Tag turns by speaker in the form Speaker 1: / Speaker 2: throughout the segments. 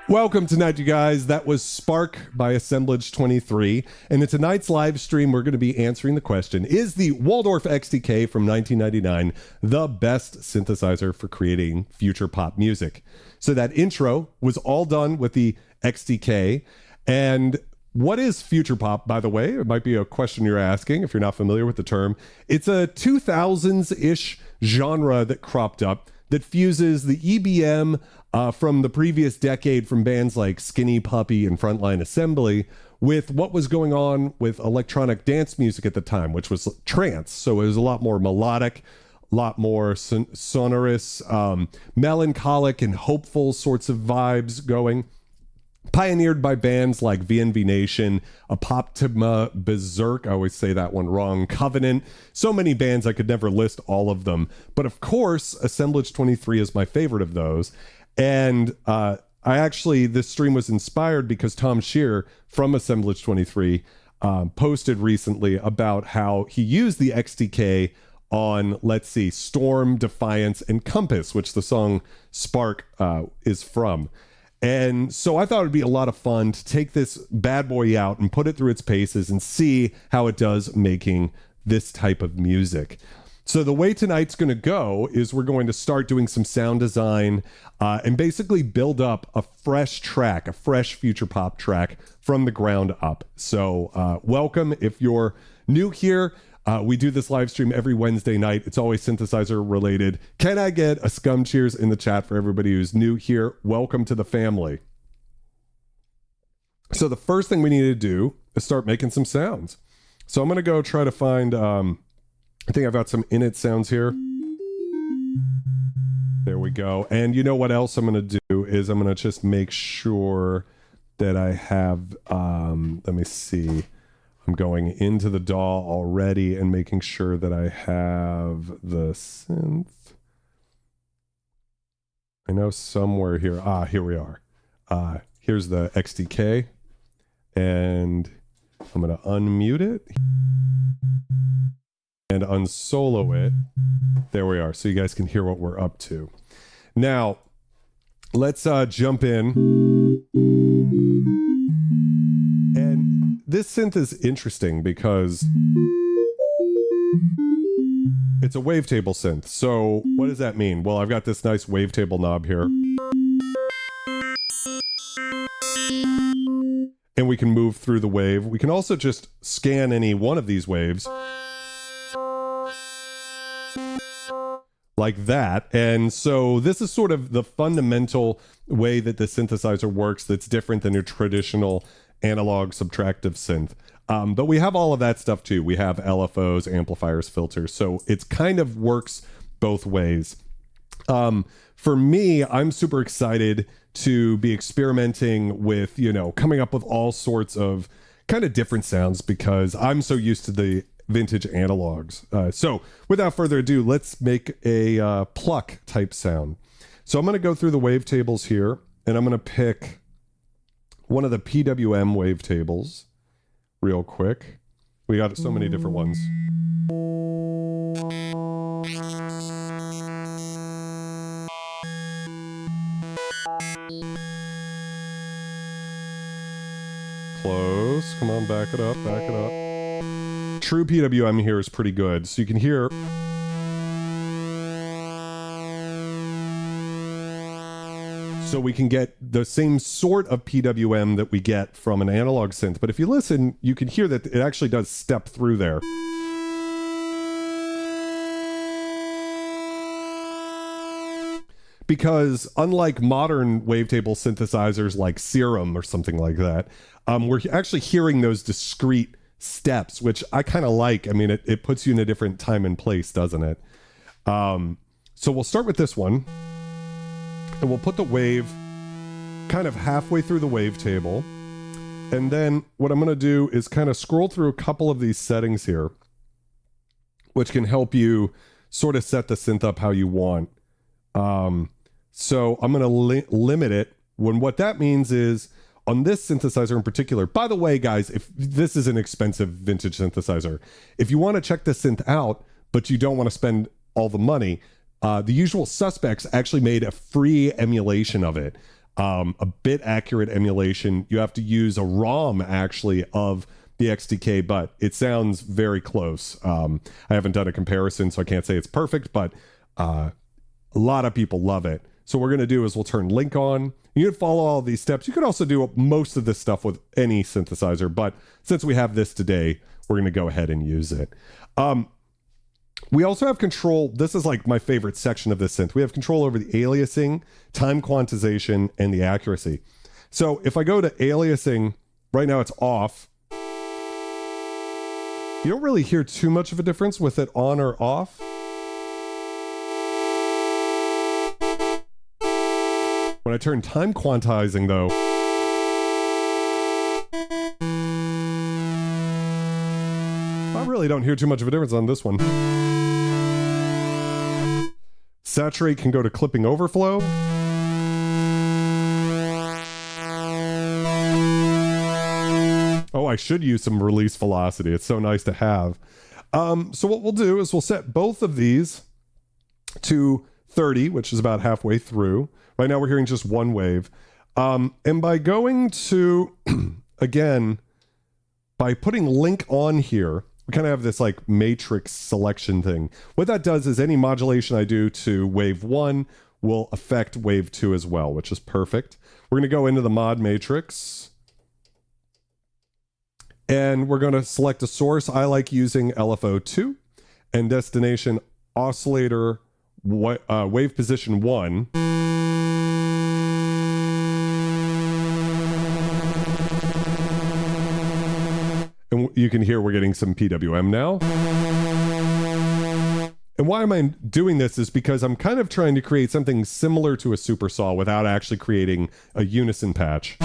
Speaker 1: Welcome tonight, you guys. That was Spark by Assemblage 23. And in tonight's live stream, we're going to be answering the question, is the Waldorf XTk from 1999 the best synthesizer for creating future pop music? So that intro was all done with the XTk. And what is future pop, by the way? It might be a question you're asking if you're not familiar with the term. It's a 2000s-ish genre that cropped up that fuses the EBM from the previous decade from bands like Skinny Puppy and Frontline Assembly with what was going on with electronic dance music at the time, which was trance. So it was a lot more melodic, a lot more sonorous, melancholic and hopeful sorts of vibes going. Pioneered by bands like VNV Nation, Apoptygma Berzerk, I always say that one wrong, Covenant, so many bands I could never list all of them. But of course, Assemblage 23 is my favorite of those. And this stream was inspired because Tom Shear from Assemblage 23 posted recently about how he used the XTk on, let's see, Storm, Defiance, and Compass, which the song Spark is from. And so I thought it'd be a lot of fun to take this bad boy out and put it through its paces and see how it does making this type of music. So the way tonight's going to go is we're going to start doing some sound design and basically build up a fresh track, a fresh future pop track from the ground up. So welcome if you're new here. We do this live stream every Wednesday night. It's always synthesizer related. Can I get a scum cheers in the chat for everybody who's new here? Welcome to the family. So the first thing we need to do is start making some sounds. So I'm going to go try to find, I think I've got some init sounds here. There we go. And you know what else I'm going to do is I'm going to just make sure that I have, let me see. I'm going into the DAW already and making sure that I have the synth. I know somewhere here. Here we are. Here's the XTk. And I'm going to unmute it and unsolo it. There we are. So you guys can hear what we're up to. Now, let's jump in. And this synth is interesting because it's a wavetable synth. So what does that mean? Well, I've got this nice wavetable knob here. And we can move through the wave. We can also just scan any one of these waves like that. And so this is sort of the fundamental way that the synthesizer works that's different than your traditional analog subtractive synth. But we have all of that stuff too. We have LFOs, amplifiers, filters. So it's kind of works both ways. For me, I'm super excited to be experimenting with, coming up with all sorts of kind of different sounds because I'm so used to the vintage analogs. So without further ado, let's make a pluck type sound. So I'm going to go through the wavetables here and I'm going to pick one of the PWM wavetables real quick. We got so many different ones. Close. Come on, back it up, back it up. True PWM here is pretty good. So you can hear. So we can get the same sort of PWM that we get from an analog synth. But if you listen, you can hear that it actually does step through there. Because unlike modern wavetable synthesizers like Serum or something like that, we're actually hearing those discrete steps, which I kind of like. I mean, it puts you in a different time and place, doesn't it? So we'll start with this one. And we'll put the wave kind of halfway through the wavetable. And then what I'm going to do is kind of scroll through a couple of these settings here, which can help you sort of set the synth up how you want. So I'm going to limit it when what that means is on this synthesizer in particular. By the way, guys, if this is an expensive vintage synthesizer, if you want to check the synth out, but you don't want to spend all the money, The Usual Suspects actually made a free emulation of it. a bit accurate emulation. You have to use a ROM actually of the XTK, but it sounds very close. I haven't done a comparison, so I can't say it's perfect, but a lot of people love it. So what we're going to do is we'll turn link on. You can follow all these steps. You could also do most of this stuff with any synthesizer, but since we have this today, we're going to go ahead and use it. We also have control. This is like my favorite section of this synth. We have control over the aliasing, time quantization, and the accuracy. So if I go to aliasing, right now it's off. You don't really hear too much of a difference with it on or off. When I turn time quantizing though, I really don't hear too much of a difference on this one. Saturate can go to clipping overflow. Oh, I should use some release velocity. It's so nice to have. So what we'll do is we'll set both of these to 30, which is about halfway through. Right now we're hearing just one wave. And by going to, again, by putting link on here, we kind of have this like matrix selection thing. What that does is any modulation I do to wave 1 will affect wave 2 as well, which is perfect. We're going to go into the mod matrix. And we're going to select a source. I like using LFO2 and destination oscillator wave position 1. And you can hear we're getting some PWM now. And why am I doing this is because I'm kind of trying to create something similar to a supersaw without actually creating a unison patch.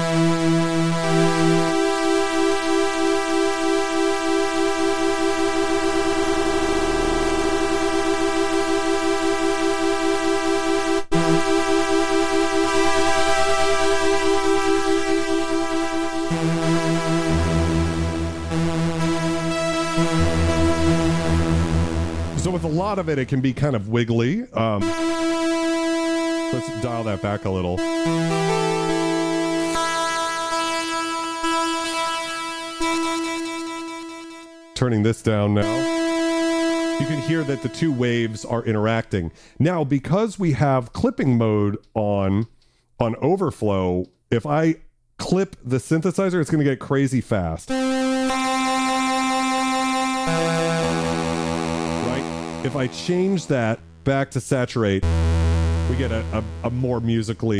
Speaker 1: So with a lot of it, it can be kind of wiggly. Let's dial that back a little. Turning this down now. You can hear that the two waves are interacting. Now, because we have clipping mode on overflow, if I clip the synthesizer, it's going to get crazy fast. If I change that back to saturate, we get a more musically.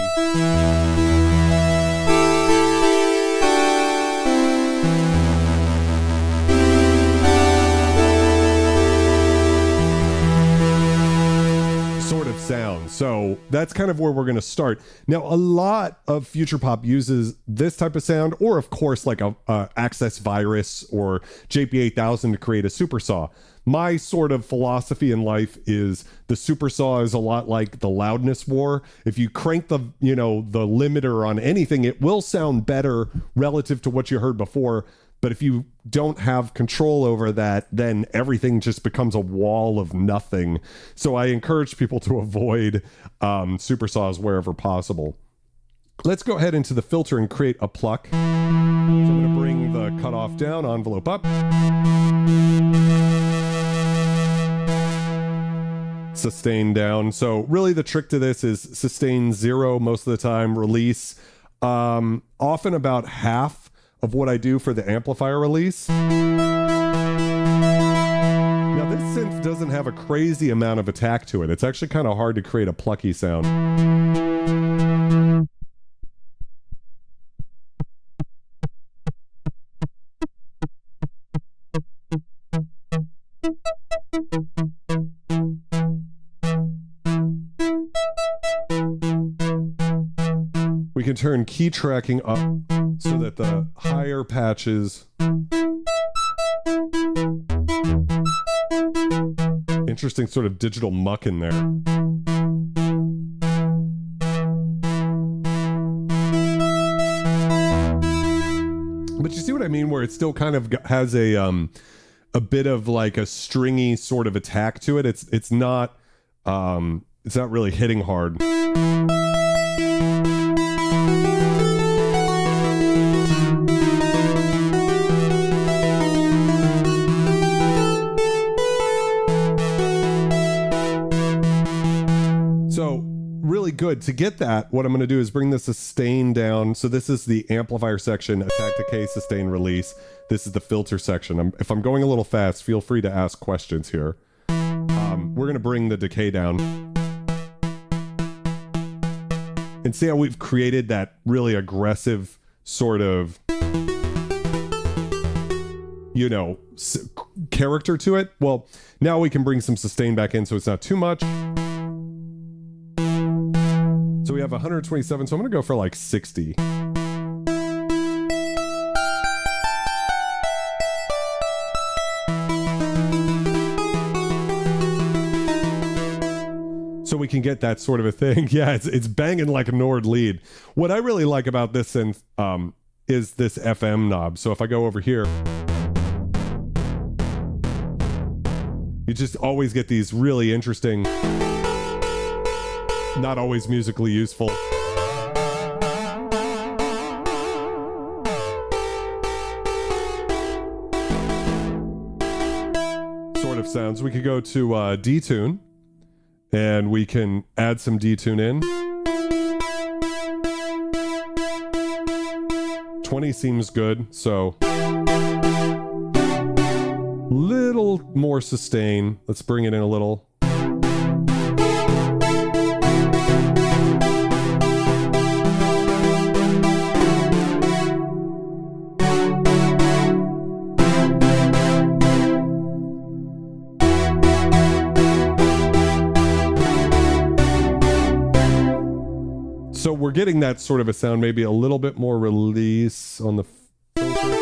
Speaker 1: Sort of sound. So that's kind of where we're going to start. Now, a lot of Futurepop uses this type of sound, or of course, like a Access Virus or JP8000 to create a supersaw. My sort of philosophy in life is the supersaw is a lot like the loudness war. If you crank the limiter on anything, it will sound better relative to what you heard before. But if you don't have control over that, then everything just becomes a wall of nothing. So I encourage people to avoid supersaws wherever possible. Let's go ahead into the filter and create a pluck. So I'm going to bring the cutoff down, envelope up. Sustain down. So really the trick to this is sustain 0 most of the time, release often about half of what I do for the amplifier release. Now this synth doesn't have a crazy amount of attack to it. It's actually kind of hard to create a plucky sound. We can turn key tracking up so that the higher patches. Interesting sort of digital muck in there. But you see what I mean, where it still kind of has a bit of like a stringy sort of attack to it. It's not really hitting hard. So really good. To get that, what I'm going to do is bring the sustain down. So this is the amplifier section, attack, decay, sustain, release. This is the filter section. If I'm going a little fast, feel free to ask questions here. We're going to bring the decay down. And see how we've created that really aggressive sort of, you know, character to it. Well, now we can bring some sustain back in so it's not too much. So we have 127, so I'm going to go for like 60. So we can get that sort of a thing. Yeah, it's banging like a Nord lead. What I really like about this synth is this FM knob. So if I go over here, you just always get these really interesting, not always musically useful sort of sounds. We could go to detune, and we can add some detune in. 20 seems good, so little more sustain. Let's bring it in a little. So we're getting that sort of a sound, maybe a little bit more release on the filter.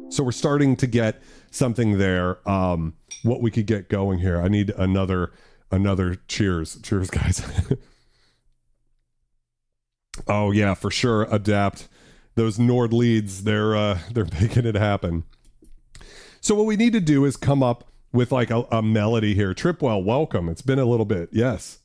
Speaker 1: So we're starting to get something there. What we could get going here. I need another cheers. Cheers, guys. Oh yeah, for sure. Adapt. Those Nord leads, they're making it happen. So what we need to do is come up with like a melody here. Tripwell, welcome. It's been a little bit. Yes.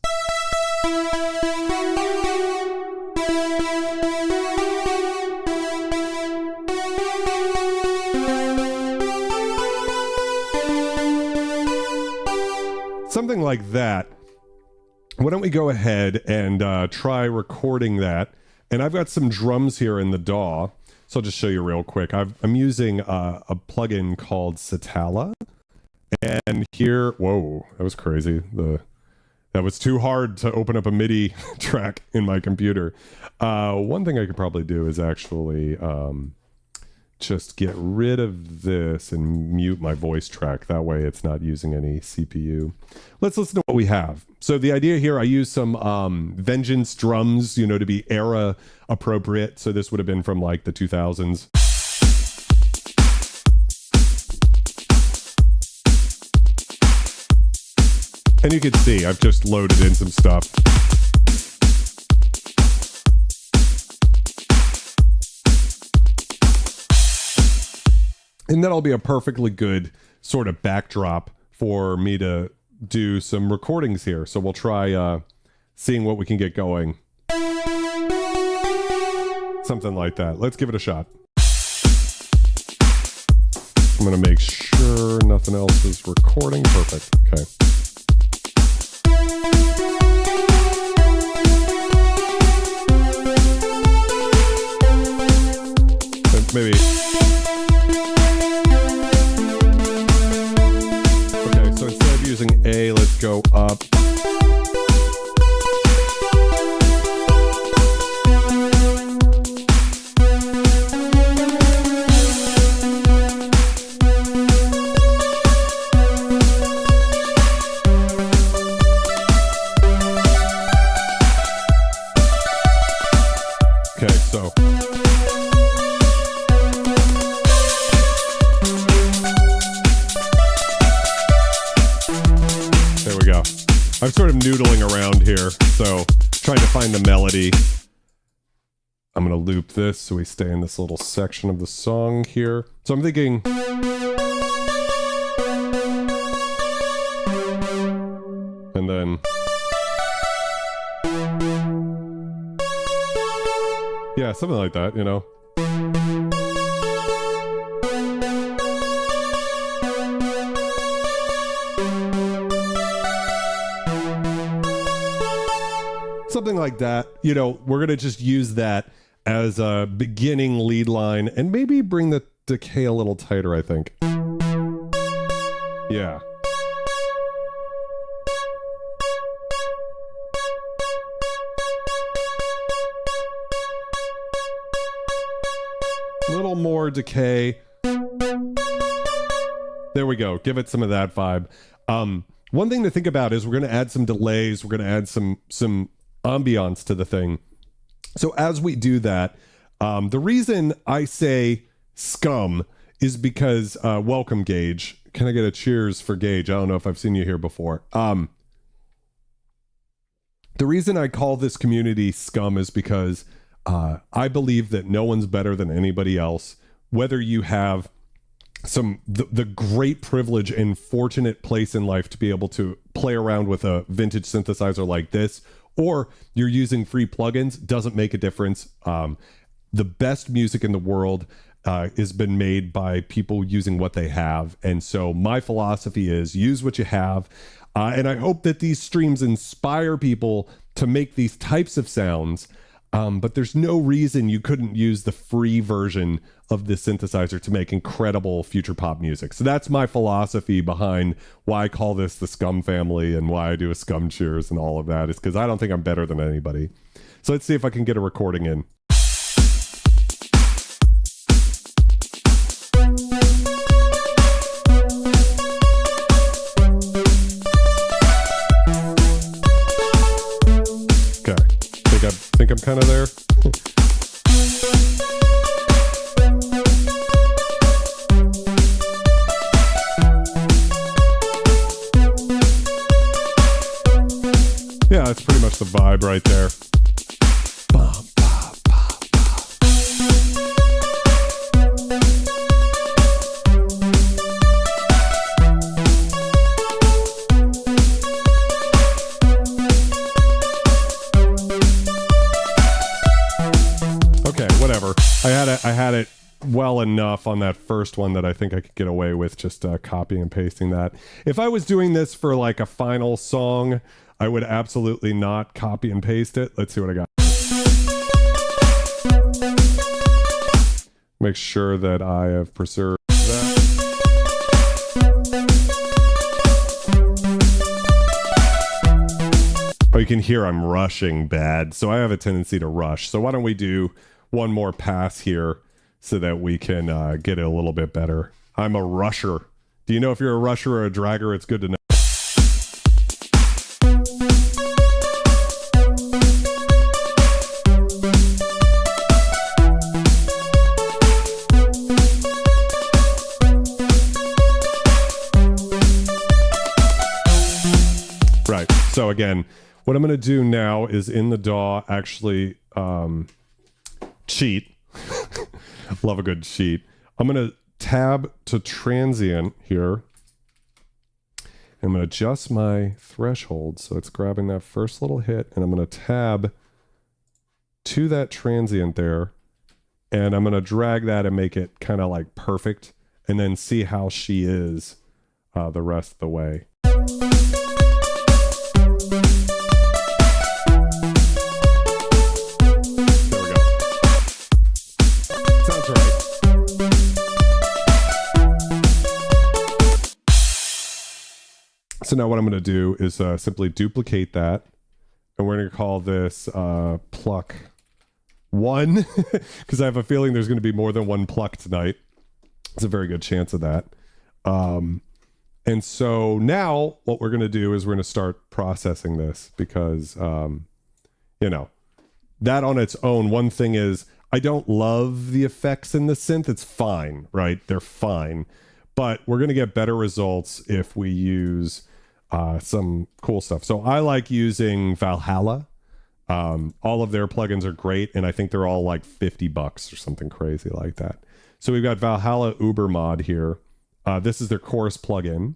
Speaker 1: Something like that. Why don't we go ahead and try recording that? And I've got some drums here in the DAW, so I'll just show you real quick. I'm using a plugin called Satala, and here, whoa, that was crazy. That was too hard to open up a MIDI track in my computer. One thing I could probably do is actually just get rid of this and mute my voice track. That way it's not using any CPU. Let's listen to what we have. So the idea here, I use some Vengeance drums, you know, to be era appropriate. So this would have been from like the 2000s. And you can see I've just loaded in some stuff. And that'll be a perfectly good sort of backdrop for me to do some recordings here. So we'll try seeing what we can get going. Something like that. Let's give it a shot. I'm going to make sure nothing else is recording. Perfect. Okay. And maybe... So instead of using A, let's go up. Okay, so. I'm sort of noodling around here, so trying to find the melody. I'm going to loop this so we stay in this little section of the song here. So I'm thinking... And then... Yeah, something like that, you know. something like that. You know, we're going to just use that as a beginning lead line and maybe bring the decay a little tighter, I think. Yeah. A little more decay. There we go. Give it some of that vibe. One thing to think about is we're going to add some delays. We're going to add some ambiance to the thing. So as we do that, the reason I say scum is because, welcome, Gage. Can I get a cheers for Gage? I don't know if I've seen you here before. The reason I call this community scum is because I believe that no one's better than anybody else, whether you have the great privilege and fortunate place in life to be able to play around with a vintage synthesizer like this, or you're using free plugins. Doesn't make a difference. The best music in the world has been made by people using what they have. And so my philosophy is use what you have. And I hope that these streams inspire people to make these types of sounds. But there's no reason you couldn't use the free version of this synthesizer to make incredible future pop music. So that's my philosophy behind why I call this the Scum family and why I do a Scum cheers and all of that, is because I don't think I'm better than anybody. So let's see if I can get a recording in. Okay, I think I'm kind of there. Yeah, that's pretty much the vibe right there. Okay, whatever. I had it well enough on that first one that I think I could get away with just copying and pasting that. If I was doing this for like a final song, I would absolutely not copy and paste it. Let's see what I got. Make sure that I have preserved that. Oh, you can hear I'm rushing bad. So I have a tendency to rush. So why don't we do one more pass here so that we can get it a little bit better. I'm a rusher. Do you know if you're a rusher or a dragger? It's good to know. Right. So again, what I'm going to do now is in the DAW actually cheat. Love a good cheat. I'm going to tab to transient here. I'm going to adjust my threshold so it's grabbing that first little hit, and I'm going to tab to that transient there, and I'm going to drag that and make it kind of like perfect, and then see how she is the rest of the way. So now what I'm going to do is simply duplicate that, and we're going to call this Pluck 1, because I have a feeling there's going to be more than one Pluck tonight. There's a very good chance of that. And so now what we're going to do is we're going to start processing this, because, you know, that on its own, one thing is I don't love the effects in the synth. It's fine, right? They're fine. But we're going to get better results if we use some cool stuff. So I like using Valhalla. All of their plugins are great, and I think they're all like $50 or something crazy like that. So we've got Valhalla Uber Mod here. This is their chorus plugin.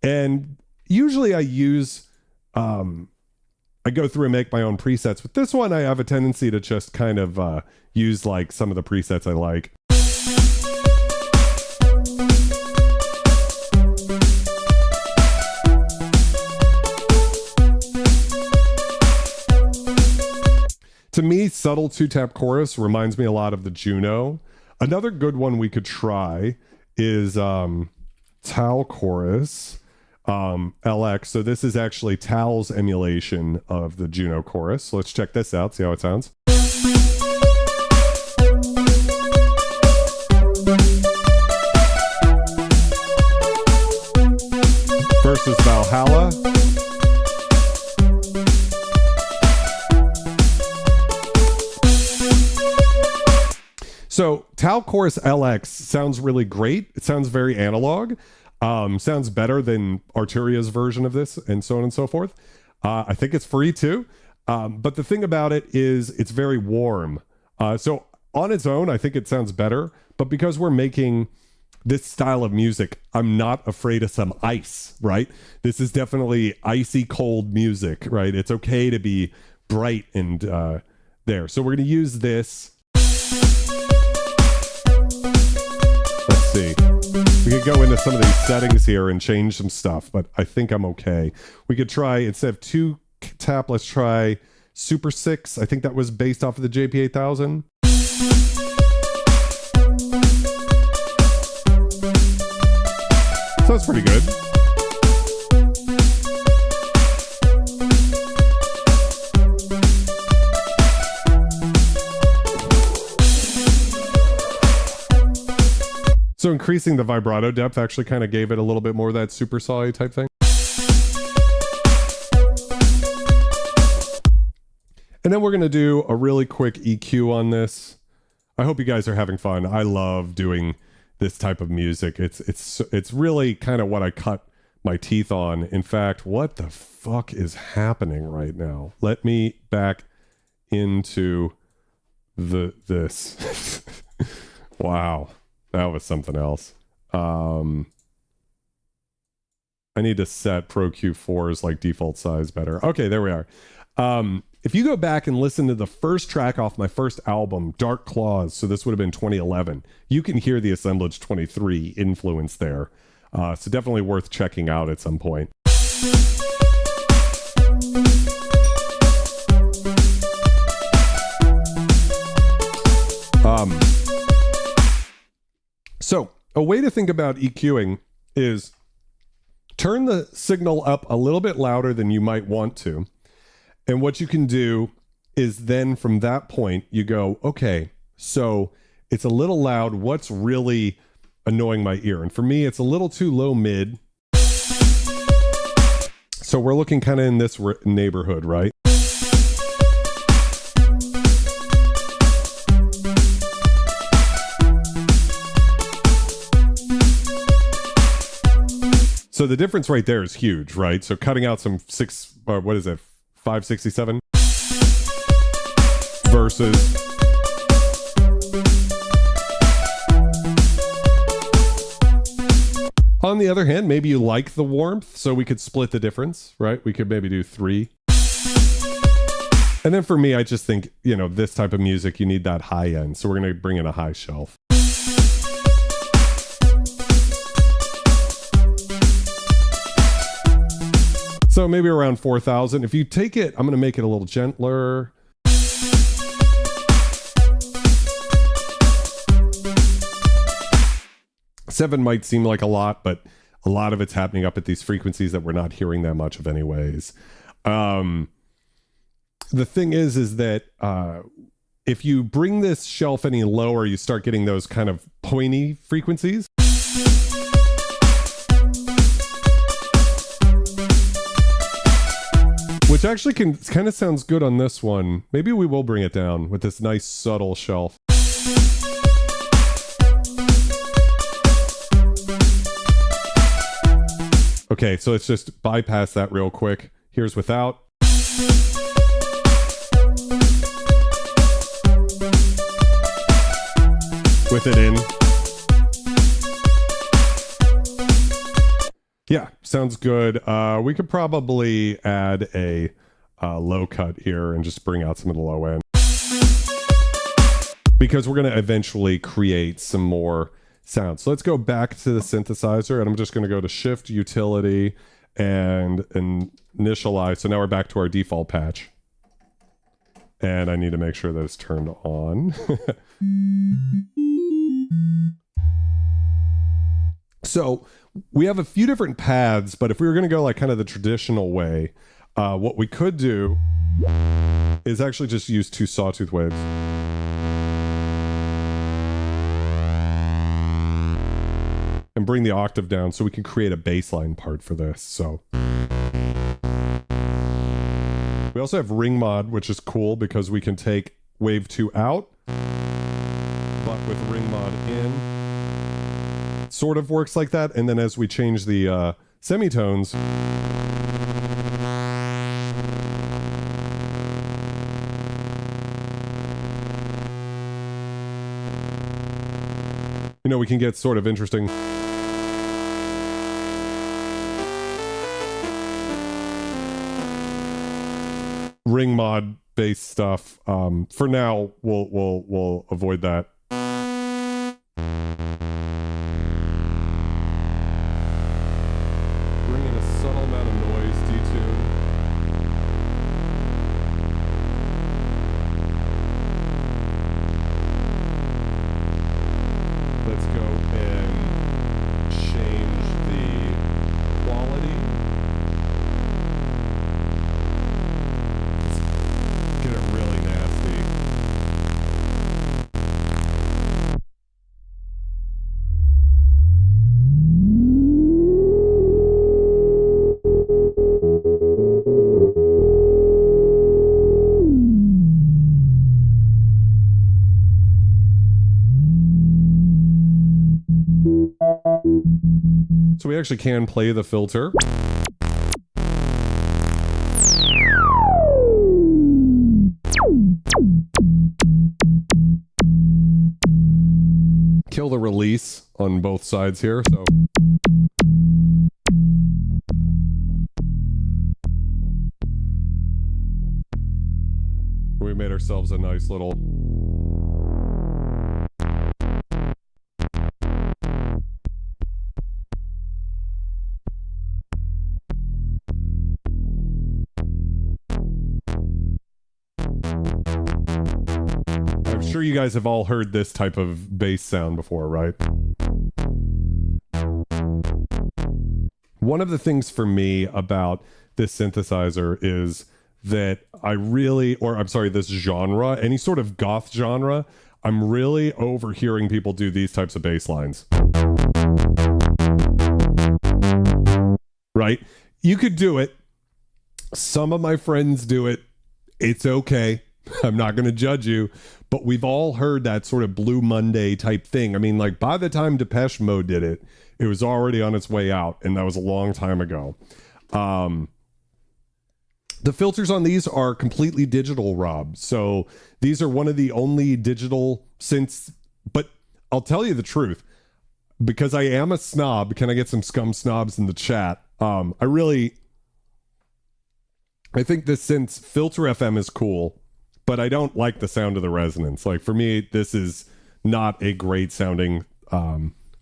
Speaker 1: And usually I use, I go through and make my own presets. With this one, I have a tendency to just kind of use like some of the presets I like. To me, subtle two-tap chorus reminds me a lot of the Juno. Another good one we could try is Tal chorus LX. So this is actually Tal's emulation of the Juno chorus. So let's check this out, see how it sounds. Versus Valhalla. So Tal Chorus LX sounds really great. It sounds very analog. Sounds better than Arturia's version of this, and so on and so forth. I think it's free too. But the thing about it is it's very warm. So on its own, I think it sounds better. But because we're making this style of music, I'm not afraid of some ice, right? This is definitely icy cold music, right? It's okay to be bright and there. So we're going to use this. Let's see. We could go into some of these settings here and change some stuff, but I think I'm okay. We could try, instead of 2-tap, let's try Super 6. I think that was based off of the JP8000. So that's pretty good. So increasing the vibrato depth actually kind of gave it a little bit more of that super solid type thing. And then we're going to do a really quick EQ on this. I hope you guys are having fun. I love doing this type of music. It's really kind of what I cut my teeth on. In fact, what the fuck is happening right now? Let me back into this. Wow. That was something else. I need to set Pro Q4's like default size better. Okay, there we are. If you go back and listen to the first track off my first album, Dark Claws, so this would have been 2011, you can hear the Assemblage 23 influence there. So definitely worth checking out at some point. So a way to think about EQing is turn the signal up a little bit louder than you might want to. And what you can do is then from that point you go, okay, so it's a little loud. What's really annoying my ear? And for me, it's a little too low mid. So we're looking kind of in this neighborhood, right? So the difference right there is huge, right? So cutting out some 567 versus on the other hand, maybe you like the warmth, so we could split the difference, right? We could maybe do 3. And then for me, I just think, you know, this type of music, you need that high end. So we're going to bring in a high shelf. So maybe around 4,000. If you take it, I'm going to make it a little gentler. Seven might seem like a lot, but a lot of it's happening up at these frequencies that we're not hearing that much of anyways. The thing is that if you bring this shelf any lower, you start getting those kind of pointy frequencies. Which actually kind of sounds good on this one. Maybe we will bring it down with this nice subtle shelf. Okay, so let's just bypass that real quick. Here's without. With it in. Yeah, sounds good. We could probably add a low cut here and just bring out some of the low end. Because we're going to eventually create some more sounds. So let's go back to the synthesizer, and I'm just going to go to Shift, Utility, and Initialize. So now we're back to our default patch. And I need to make sure that it's turned on. So we have a few different paths, but if we were going to go like kind of the traditional way, what we could do is actually just use 2 sawtooth waves. And bring the octave down so we can create a bass line part for this. So we also have ring mod, which is cool because we can take wave 2 out, but with ring mod in, sort of works like that. And then as we change the semitones, you know, we can get sort of interesting. Ring mod based stuff. For now, we'll avoid that. Bring in a subtle amount of noise, detune. Let's go and change the quality. Get it really nasty. So we actually can play the filter. Kill the release on both sides here, so. We made ourselves a nice little. I'm sure you guys have all heard this type of bass sound before, right? One of the things for me about this synthesizer is that this genre, any sort of goth genre, I'm really overhearing people do these types of bass lines. Right? You could do it. Some of my friends do it. It's okay. I'm not going to judge you, but we've all heard that sort of Blue Monday type thing. I mean, like by the time Depeche Mode did it, it was already on its way out, and that was a long time ago. The filters on these are completely digital, Rob. So these are one of the only digital synths, but I'll tell you the truth, because I am a snob. Can I get some scum snobs in the chat? I think this synth's Filter FM is cool, but I don't like the sound of the resonance. Like for me, this is not a great sounding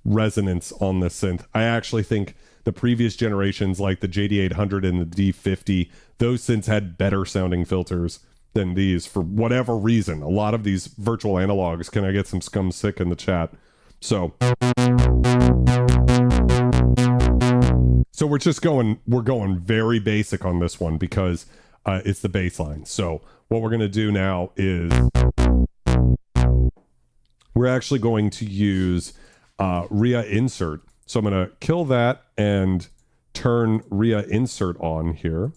Speaker 1: resonance on the synth. I actually think the previous generations, like the JD800 and the D50, those synths had better sounding filters than these for whatever reason. A lot of these virtual analogs, can I get some scum sick in the chat? So we're going very basic on this one because it's the bass line. So what we're going to do now is we're actually going to use RIA insert. So I'm going to kill that and turn RIA insert on here.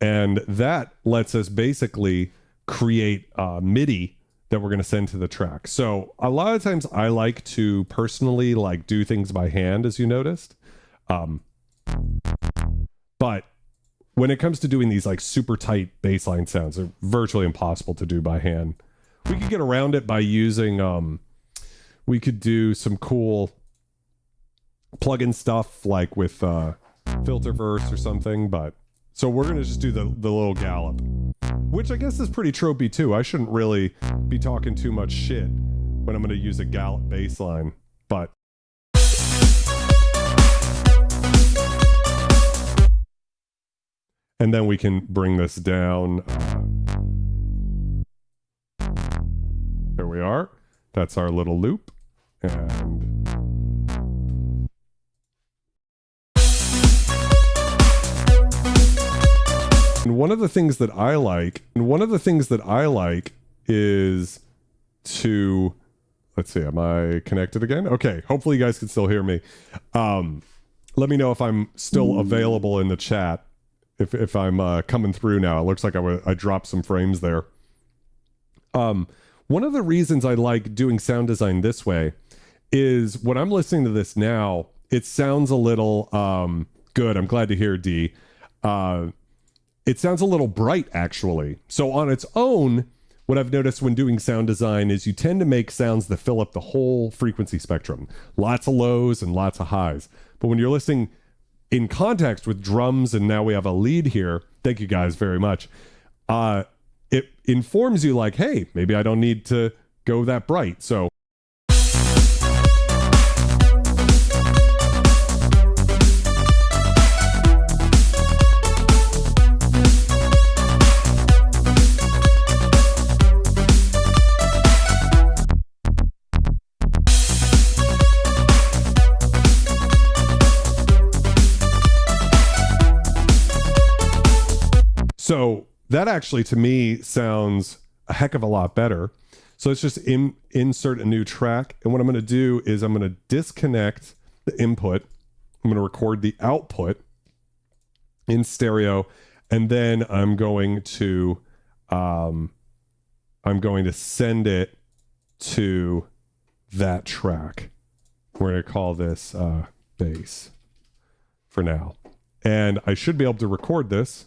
Speaker 1: And that lets us basically create MIDI that we're going to send to the track. So a lot of times I like to personally like do things by hand, as you noticed. But when it comes to doing these like super tight bassline sounds, they're virtually impossible to do by hand. We could get around it by using, we could do some cool plug-in stuff like with Filterverse or something, but so we're going to just do the little gallop, which I guess is pretty tropey too. I shouldn't really be talking too much shit when I'm going to use a gallop bass line, but and then we can bring this down. That's our little loop. And one of the things that I like is to, let's see, am I connected again? Okay, hopefully you guys can still hear me. Let me know if I'm still available in the chat, if I'm coming through now. It looks like I dropped some frames there. One of the reasons I like doing sound design this way is when I'm listening to this now, it sounds a little good. I'm glad to hear, D. It sounds a little bright, actually. So on its own, what I've noticed when doing sound design is you tend to make sounds that fill up the whole frequency spectrum. Lots of lows and lots of highs. But when you're listening in context with drums, and now we have a lead here, thank you guys very much, it informs you like, hey, maybe I don't need to go that bright. So So that actually, to me, sounds a heck of a lot better. So let's just insert a new track. And what I'm going to do is I'm going to disconnect the input. I'm going to record the output in stereo. And then I'm going to send it to that track. We're going to call this bass for now. And I should be able to record this.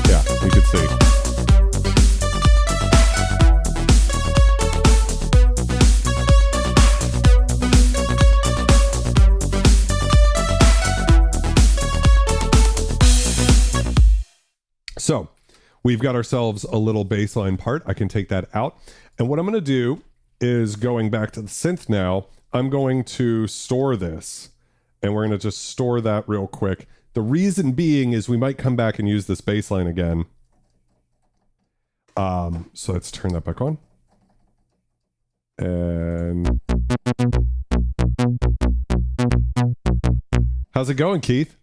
Speaker 1: Yeah, you could see. So we've got ourselves a little bass line part. I can take that out. And what I'm going to do is, going back to the synth now, I'm going to store this. And we're going to just store that real quick. The reason being is we might come back and use this bass line again. So let's turn that back on. And how's it going, Keith?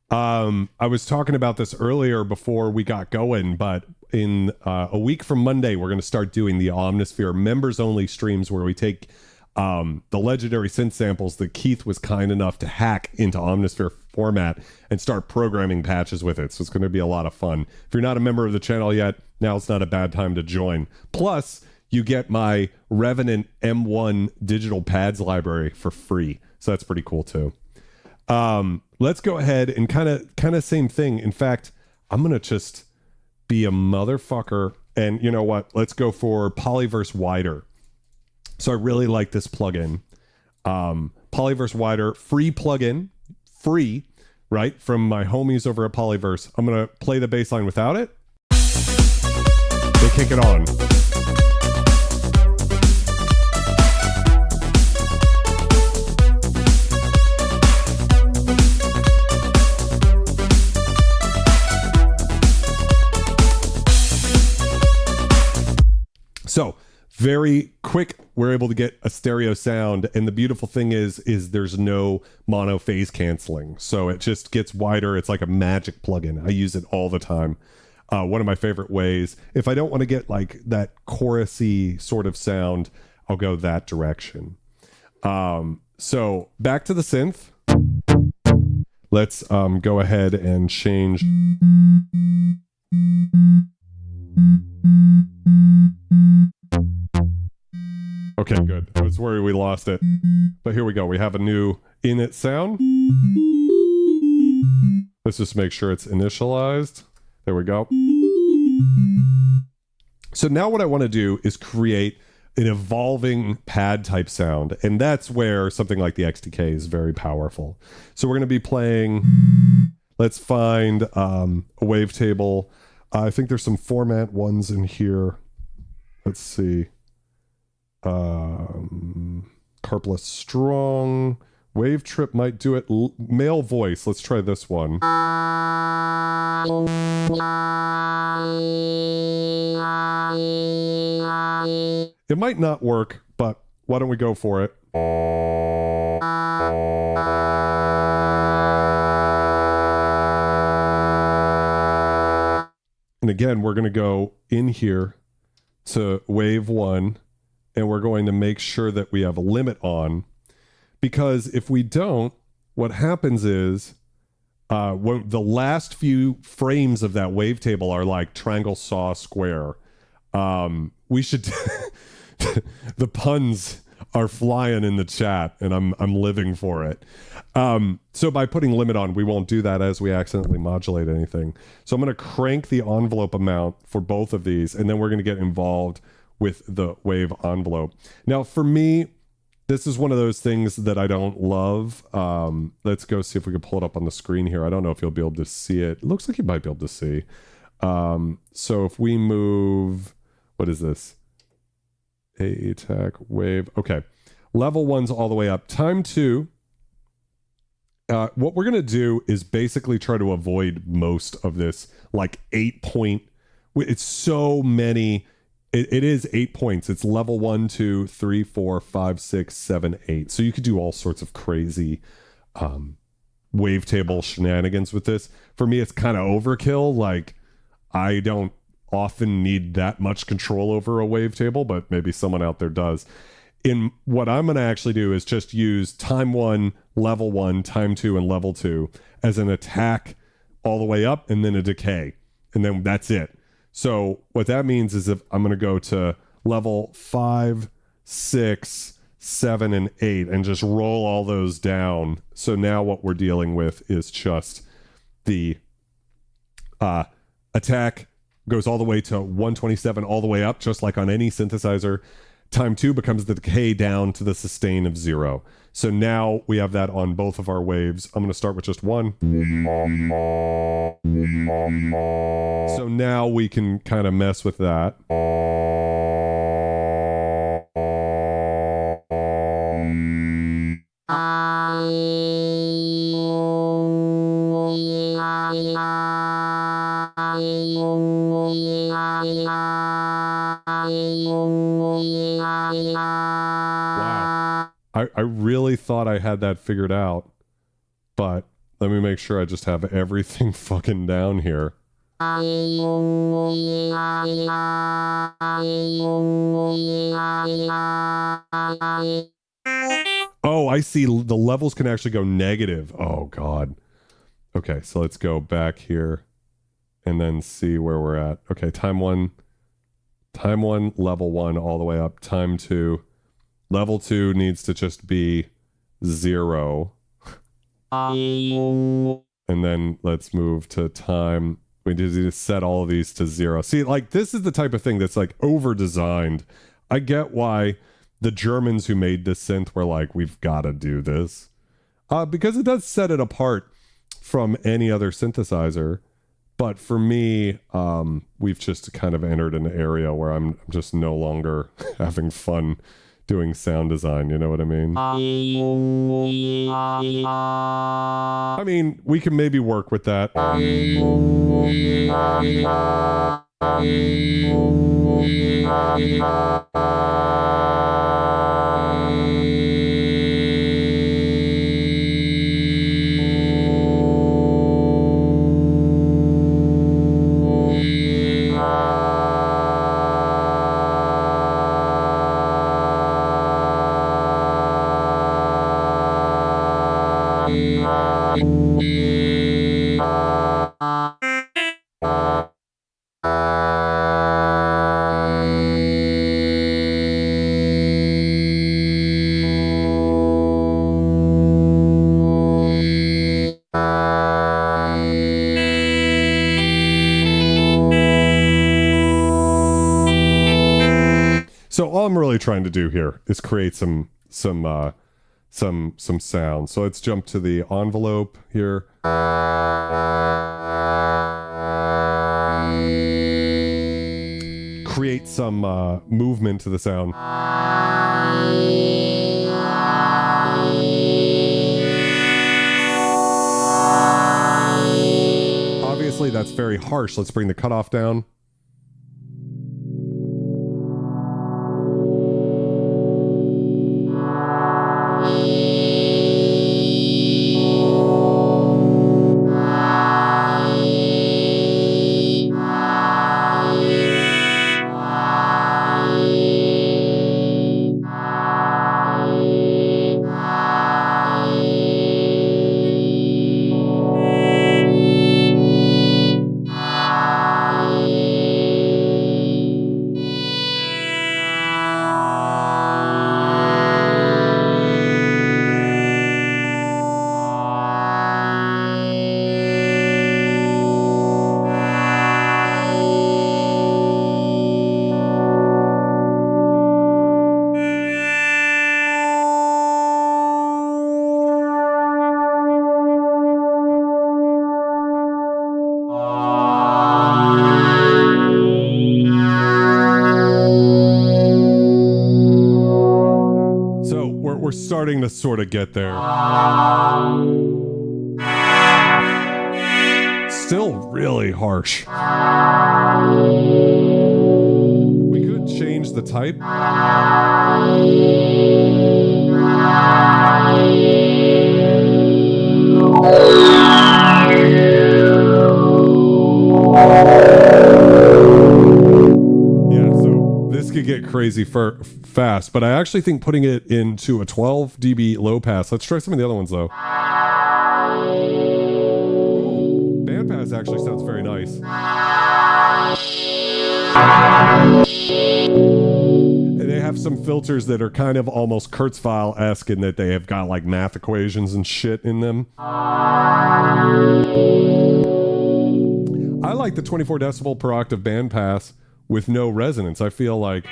Speaker 1: I was talking about this earlier before we got going, but in a week from Monday, we're going to start doing the Omnisphere members-only streams where we take the legendary synth samples that Keith was kind enough to hack into Omnisphere format and start programming patches with it. So it's going to be a lot of fun. If you're not a member of the channel yet, now's not a bad time to join. Plus, you get my Revenant M1 digital pads library for free. So that's pretty cool too. Let's go ahead and kind of same thing. In fact, I'm going to just be a motherfucker. And you know what? Let's go for Polyverse Wider. So I really like this plugin. Polyverse Wider, free plugin, free, right? From my homies over at Polyverse. I'm going to play the bass line without it. They kick it on. So very quick, we're able to get a stereo sound, and the beautiful thing is there's no mono phase canceling, so it just gets wider. It's like a magic plugin. I use it all the time. One of my favorite ways. If I don't want to get like that chorusy sort of sound, I'll go that direction. So back to the synth. Let's go ahead and change. Okay, good. I was worried we lost it. But here we go. We have a new init sound. Let's just make sure it's initialized. There we go. So now what I want to do is create an evolving pad type sound. And that's where something like the XTk is very powerful. So we're going to be playing, let's find a wavetable. I think there's some format ones in here. Let's see. Carpless strong. Wave Trip might do it. Male voice. Let's try this one. It might not work, but why don't we go for it? And again, we're going to go in here to wave 1, and we're going to make sure that we have a limit on, because if we don't, what happens is when the last few frames of that wavetable are like triangle, saw, square. We should the puns are flying in the chat, and I'm living for it. So by putting limit on, we won't do that as we accidentally modulate anything. So I'm going to crank the envelope amount for both of these, and then we're going to get involved with the wave envelope. Now, for me, this is one of those things that I don't love. Let's go see if we can pull it up on the screen here. I don't know if you'll be able to see it. It looks like you might be able to see. So if we move, what is this? A-Attack wave. Okay. Level 1's all the way up. Time 2. What we're going to do is basically try to avoid most of this, like 8 point. It's so many. It is 8 points. It's level 1, 2, 3, 4, 5, 6, 7, 8. So you could do all sorts of crazy wavetable shenanigans with this. For me, it's kind of overkill. Like, I don't often need that much control over a wavetable, but maybe someone out there does. In what I'm going to actually do is just use time 1, level 1, time 2, and level 2 as an attack all the way up, and then a decay. And then that's it. So what that means is if I'm going to go to level 5, 6, 7, and 8 and just roll all those down. So now what we're dealing with is just the attack goes all the way to 127 all the way up, just like on any synthesizer. Time 2 becomes the decay down to the sustain of 0. So now we have that on both of our waves. I'm going to start with just 1. So now we can kind of mess with that. Wow. I really thought I had that figured out, but let me make sure I just have everything fucking down here. Oh, I see. The levels can actually go negative. Oh, God. Okay, so let's go back here and then see where we're at. Okay, time 1, level 1, all the way up. Time 2. Level 2 needs to just be 0. And then let's move to time. We need to set all of these to 0. See, like, this is the type of thing that's, like, over-designed. I get why the Germans who made this synth were like, we've got to do this. Because it does set it apart from any other synthesizer. But for me, we've just kind of entered an area where I'm just no longer having fun doing sound design, you know what I mean? I mean, we can maybe work with that. So all I'm really trying to do here is create some sound. So let's jump to the envelope here. Create some movement to the sound. Honestly, that's very harsh. Let's bring the cutoff down. We're starting to sort of get there. Still really harsh. We could change the type. Could get crazy fast, but I actually think putting it into a 12 dB low pass. Let's try some of the other ones though. Band pass actually sounds very nice. And they have some filters that are kind of almost Kurzweil-esque in that they have got like math equations and shit in them. I like the 24 decibel per octave band pass with no resonance. I feel like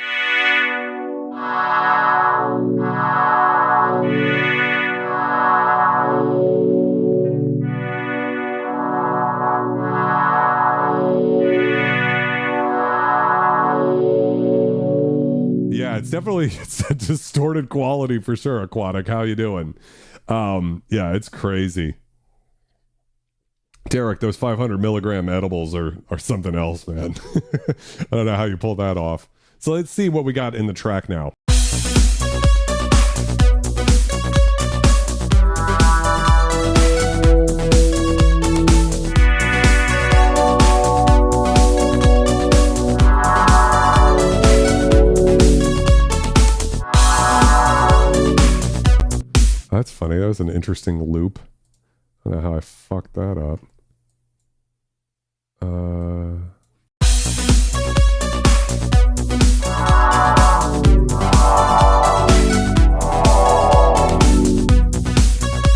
Speaker 1: yeah, it's a distorted quality for sure. Aquatic, how you doing? Yeah, it's crazy. Derek, those 500 milligram edibles are something else, man. I don't know how you pull that off. So let's see what we got in the track now. That's funny. That was an interesting loop. I don't know how I fucked that up.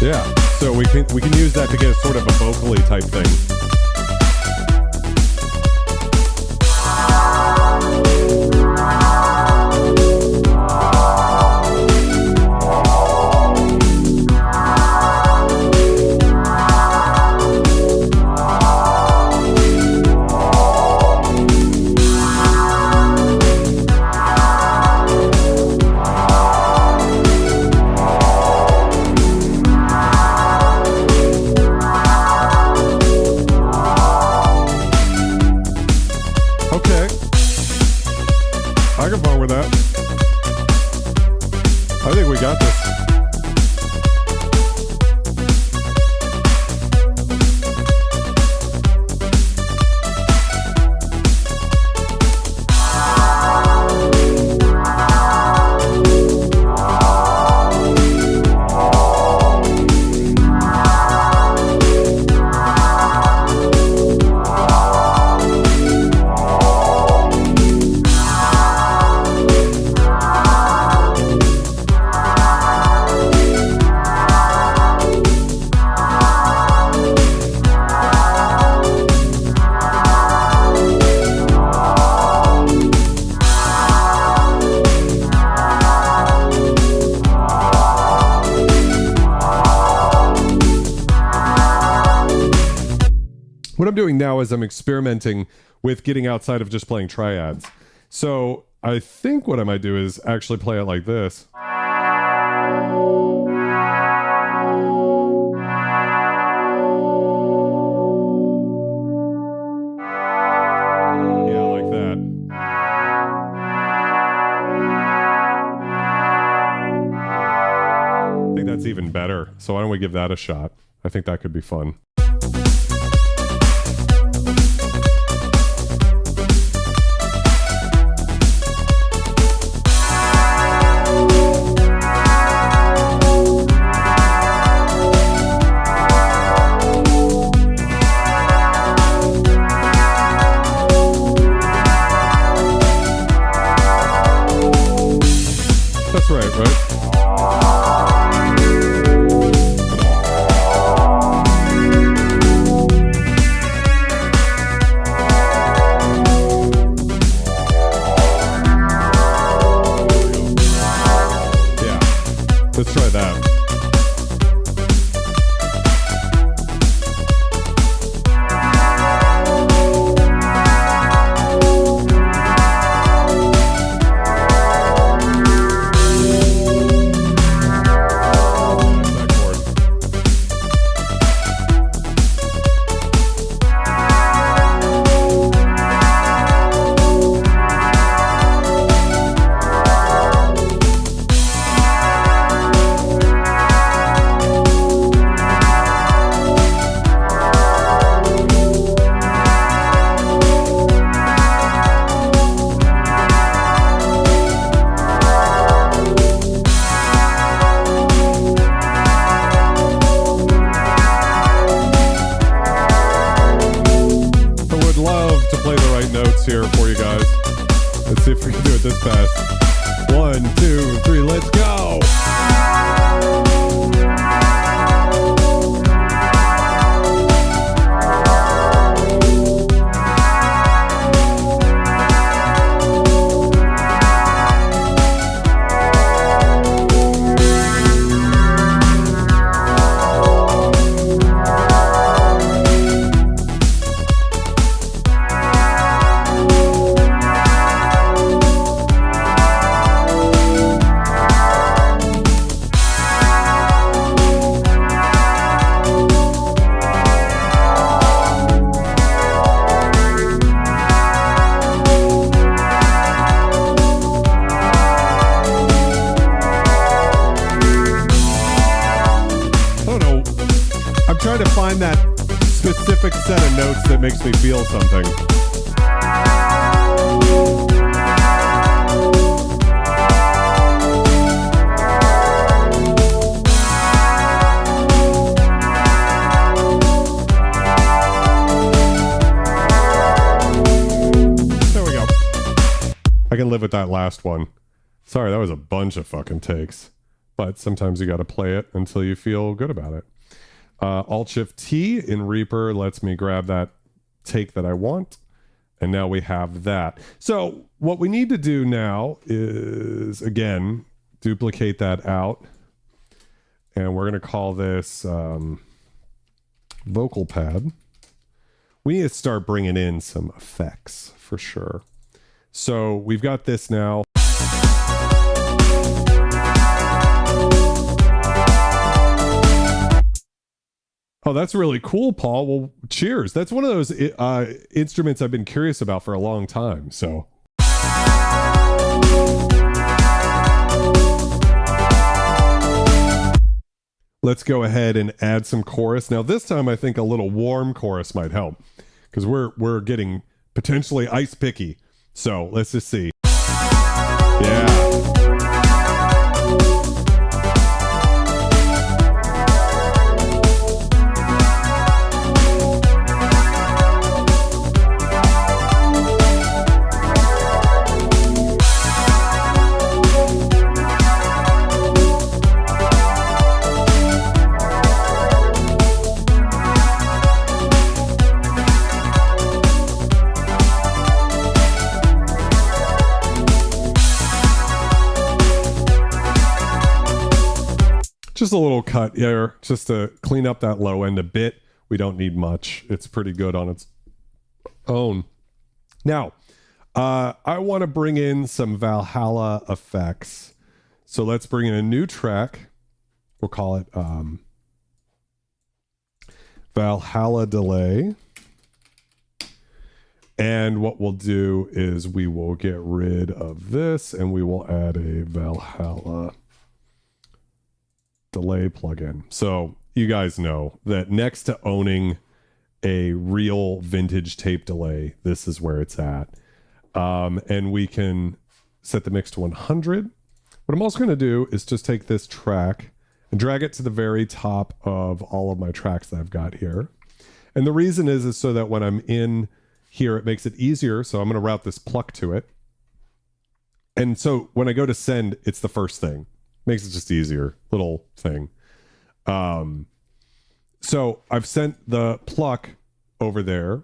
Speaker 1: Yeah, so we can use that to get sort of a vocally type thing. I think we got this. What I'm doing now is I'm experimenting with getting outside of just playing triads. So I think what I might do is actually play it like this. better. So why don't we give that a shot? I think that could be fun. That's right, right? Let's try that. Here for you guys. Let's see if we can do it this fast. 1, 2, 3, let's go. Trying to find that specific set of notes that makes me feel something. There we go. I can live with that last one. Sorry, that was a bunch of fucking takes. But sometimes you got to play it until you feel good about it. Alt-Shift-T in Reaper lets me grab that take that I want. And now we have that. So what we need to do now is, again, duplicate that out. And we're going to call this vocal pad. We need to start bringing in some effects for sure. So we've got this now. Oh, that's really cool, Paul. Well, cheers. That's one of those instruments I've been curious about for a long time. So. Let's go ahead and add some chorus. Now, this time I think a little warm chorus might help because we're getting potentially ice picky. So let's just see. Yeah. Just a little cut here, just to clean up that low end a bit. We don't need much. It's pretty good on its own. Now, I want to bring in some Valhalla effects. So let's bring in a new track. We'll call it Valhalla Delay. And what we'll do is we will get rid of this and we will add a Valhalla delay plugin. So you guys know that next to owning a real vintage tape delay, this is where it's at. And we can set the mix to 100. What I'm also going to do is just take this track and drag it to the very top of all of my tracks that I've got here. And the reason is so that when I'm in here, it makes it easier. So I'm going to route this pluck to it. And so when I go to send, it's the first thing. Makes it just easier. Little thing. So I've sent the pluck over there.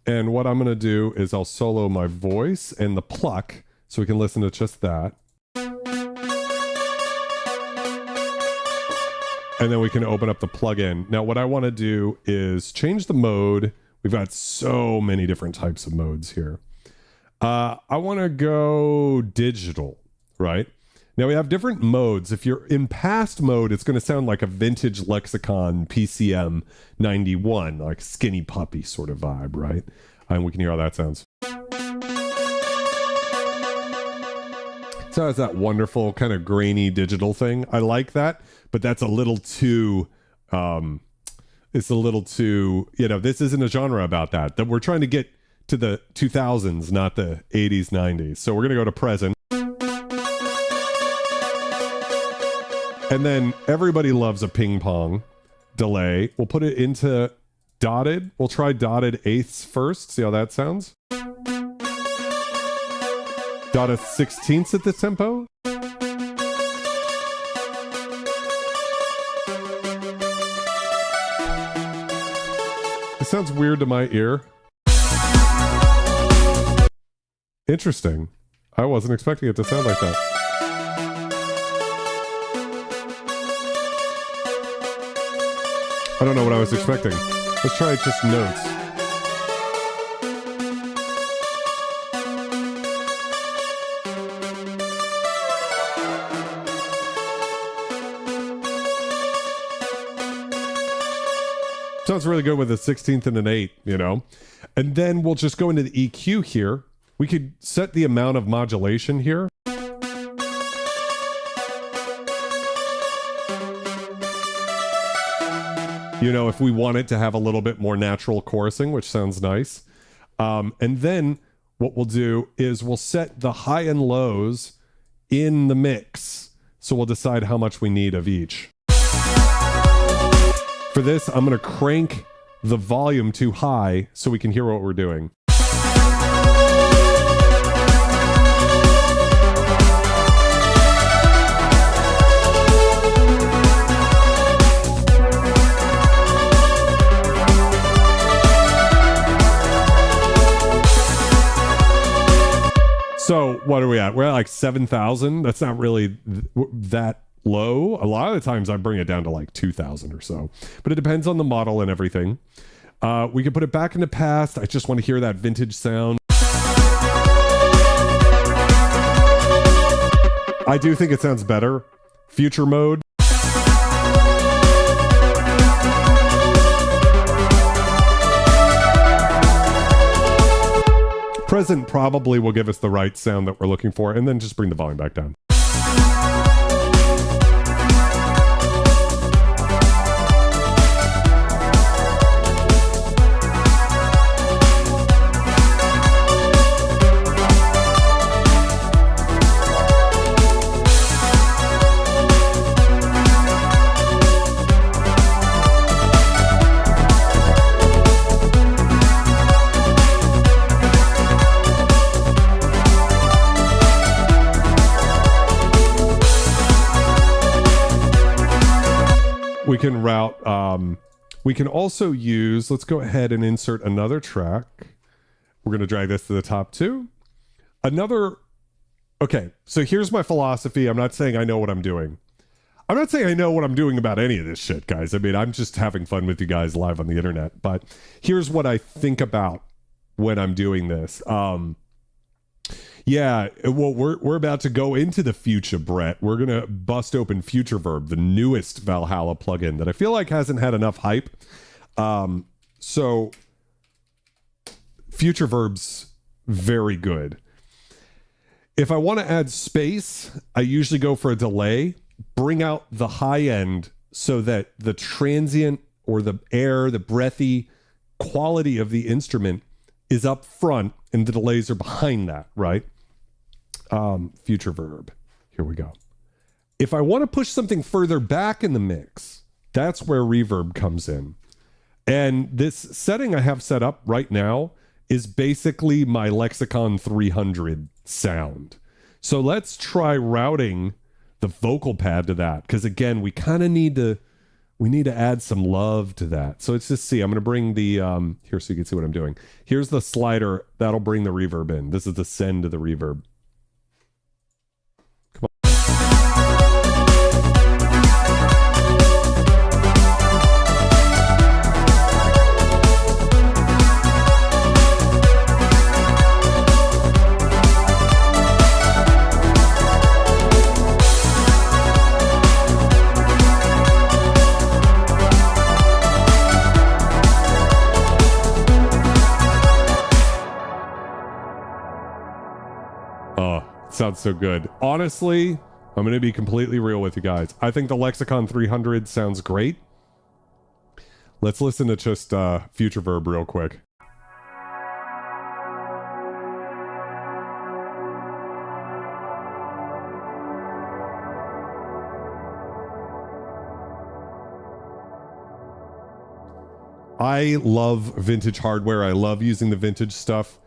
Speaker 1: And what I'm going to do is I'll solo my voice and the pluck so we can listen to just that. And then we can open up the plugin. Now, what I want to do is change the mode. We've got so many different types of modes here. I want to go digital, right? Now, we have different modes. If you're in past mode, it's going to sound like a vintage Lexicon PCM 91, like skinny puppy sort of vibe, right? And we can hear how that sounds. So it has that wonderful kind of grainy digital thing. I like that, but that's a little too, it's a little too, you know, this isn't a genre about that. That we're trying to get to the 2000s, not the 80s, 90s. So we're going to go to present. And then everybody loves a ping pong delay. We'll put it into dotted. We'll try dotted eighths first. See how that sounds. Dotted 16ths at this tempo. It sounds weird to my ear. Interesting. I wasn't expecting it to sound like that. I don't know what I was expecting. Let's try just notes. Sounds really good with a 16th and an 8, you know? And then we'll just go into the EQ here. We could set the amount of modulation here. You know, if we want it to have a little bit more natural chorusing, which sounds nice. And then what we'll do is we'll set the high and lows in the mix. So we'll decide how much we need of each. For this, I'm going to crank the volume too high so we can hear what we're doing. So what are we at? We're at like 7,000. That's not really that low. A lot of the times I bring it down to like 2,000 or so, but it depends on the model and everything. We can put it back into past. I just want to hear that vintage sound. I do think it sounds better. Future mode. Present probably will give us the right sound that we're looking for, and then just bring the volume back down. We can route, we can also use, let's go ahead and insert another track. We're going to drag this to the top too. Okay, so here's my philosophy. I'm not saying I know what I'm doing. I'm not saying I know what I'm doing about any of this shit, guys. I mean, I'm just having fun with you guys live on the internet. But here's what I think about when I'm doing this. Yeah, well, we're about to go into the future, Brett. We're going to bust open Futureverb, the newest Valhalla plugin that I feel like hasn't had enough hype. So Futureverb's very good. If I want to add space, I usually go for a delay. bring out the high end so that the transient or the air, the breathy quality of the instrument is up front and the delays are behind that, right? Future verb. Here we go. If I want to push something further back in the mix, that's where reverb comes in. And this setting I have set up right now is basically my Lexicon 300 sound. So let's try routing the vocal pad to that, because again, we kind of need to add some love to that. So let's just see. I'm going to bring the here so you can see what I'm doing. Here's the slider that'll bring the reverb in. This is the send to the reverb. Sounds so good. Honestly, I'm going to be completely real with you guys. I think the Lexicon 300 sounds great. Let's listen to just Future Verb real quick. I love vintage hardware. I love using the vintage stuff.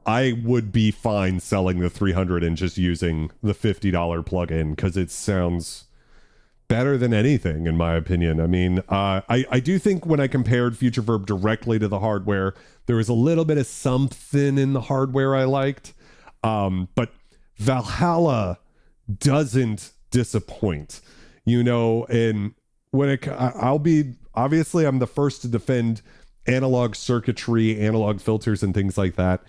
Speaker 1: I would be fine selling the 300 and just using the $50 plugin because it sounds better than anything, in my opinion. I mean, I do think when I compared Future Verb directly to the hardware, there was a little bit of something in the hardware I liked. But Valhalla doesn't disappoint, you know, and when I'll be, obviously I'm the first to defend analog circuitry, analog filters and things like that.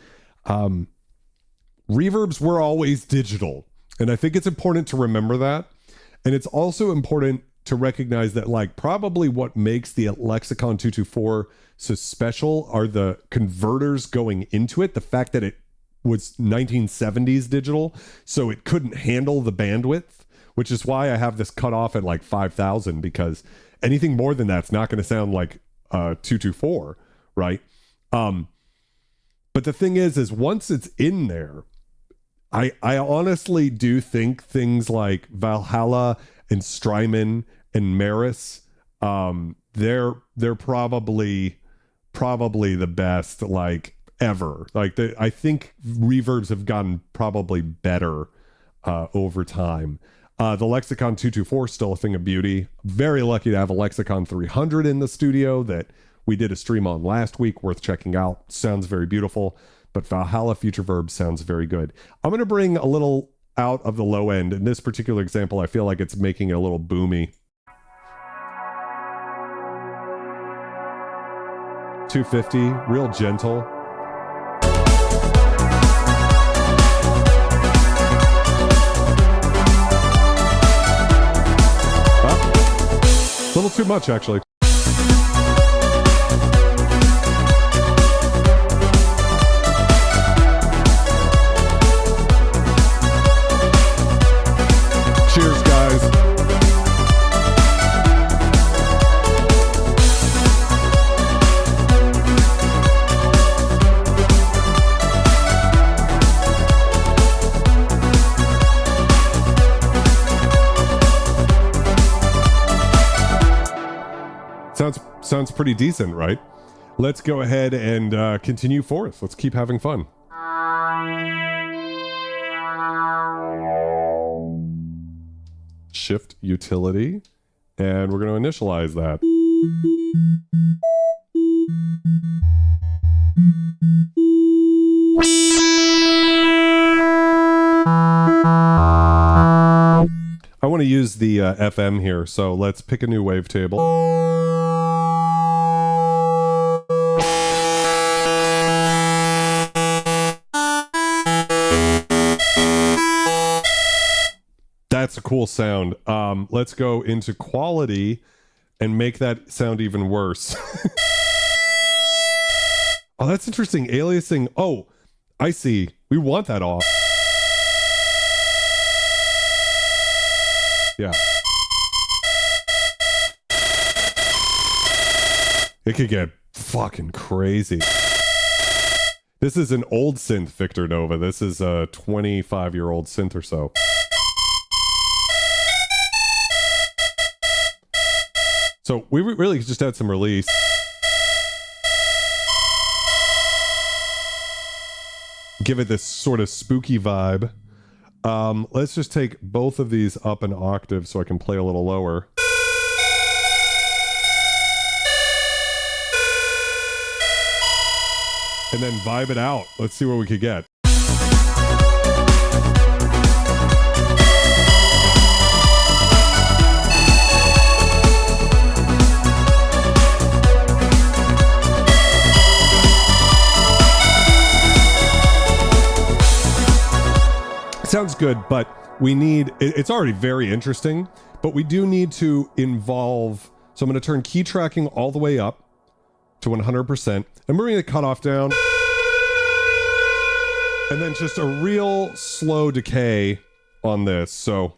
Speaker 1: Reverbs were always digital, and I think it's important to remember that. And it's also important to recognize that, like, probably what makes the Lexicon 224 so special are the converters going into it. The fact that it was 1970s digital, so it couldn't handle the bandwidth, which is why I have this cut off at like 5,000, because anything more than that's not going to sound like 224, right? But the thing is once it's in there, I honestly do think things like Valhalla and Strymon and Maris, they're probably the best, like, ever. Like, I think reverbs have gotten probably better over time. The Lexicon 224 is still a thing of beauty. Very lucky to have a Lexicon 300 in the studio that we did a stream on last week, worth checking out. Sounds very beautiful, but Valhalla Future Verb sounds very good. I'm going to bring a little out of the low end. In this particular example, I feel like it's making it a little boomy. 250, real gentle. A little too much, actually. Cheers, guys. Sounds pretty decent, right? Let's go ahead and continue forth. Let's keep having fun. Shift utility, and we're going to initialize that. I want to use the FM here, so let's pick a new wavetable. That's a cool sound. Let's go into quality and make that sound even worse. Oh, that's interesting. Aliasing. Oh, I see. We want that off. Yeah. It could get fucking crazy. This is an old synth, Victor Nova. This is a 25-year-old synth or so. So we really just had some release. Give it this sort of spooky vibe. Let's just take both of these up an octave so I can play a little lower. And then vibe it out. Let's see what we could get. Sounds good, but we need, it's already very interesting, but we do need to involve, so I'm going to turn key tracking all the way up to 100%, and bring the cutoff down, and then just a real slow decay on this, so...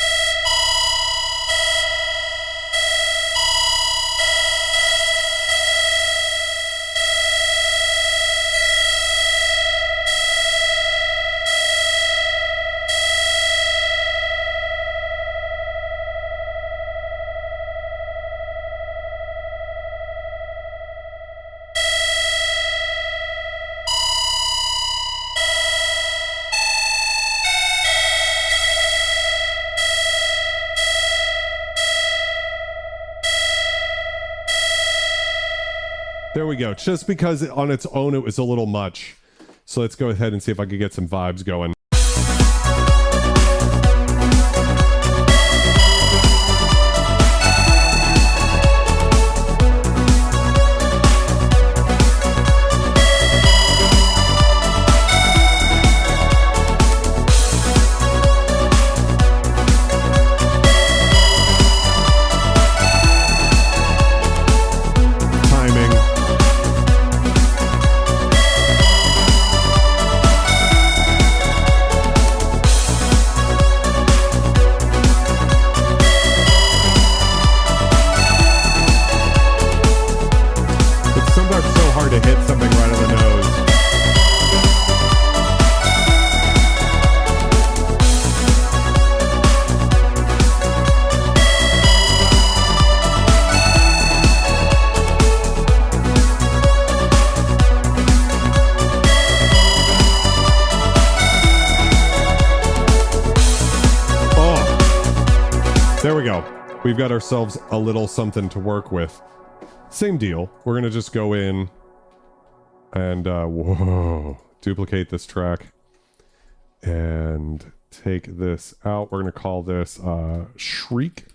Speaker 1: There we go. Just because on its own it was a little much. So let's go ahead and see if I can get some vibes going. There we go. We've got ourselves a little something to work with. Same deal. We're going to just go in and, whoa, duplicate this track and take this out. We're going to call this Shriek.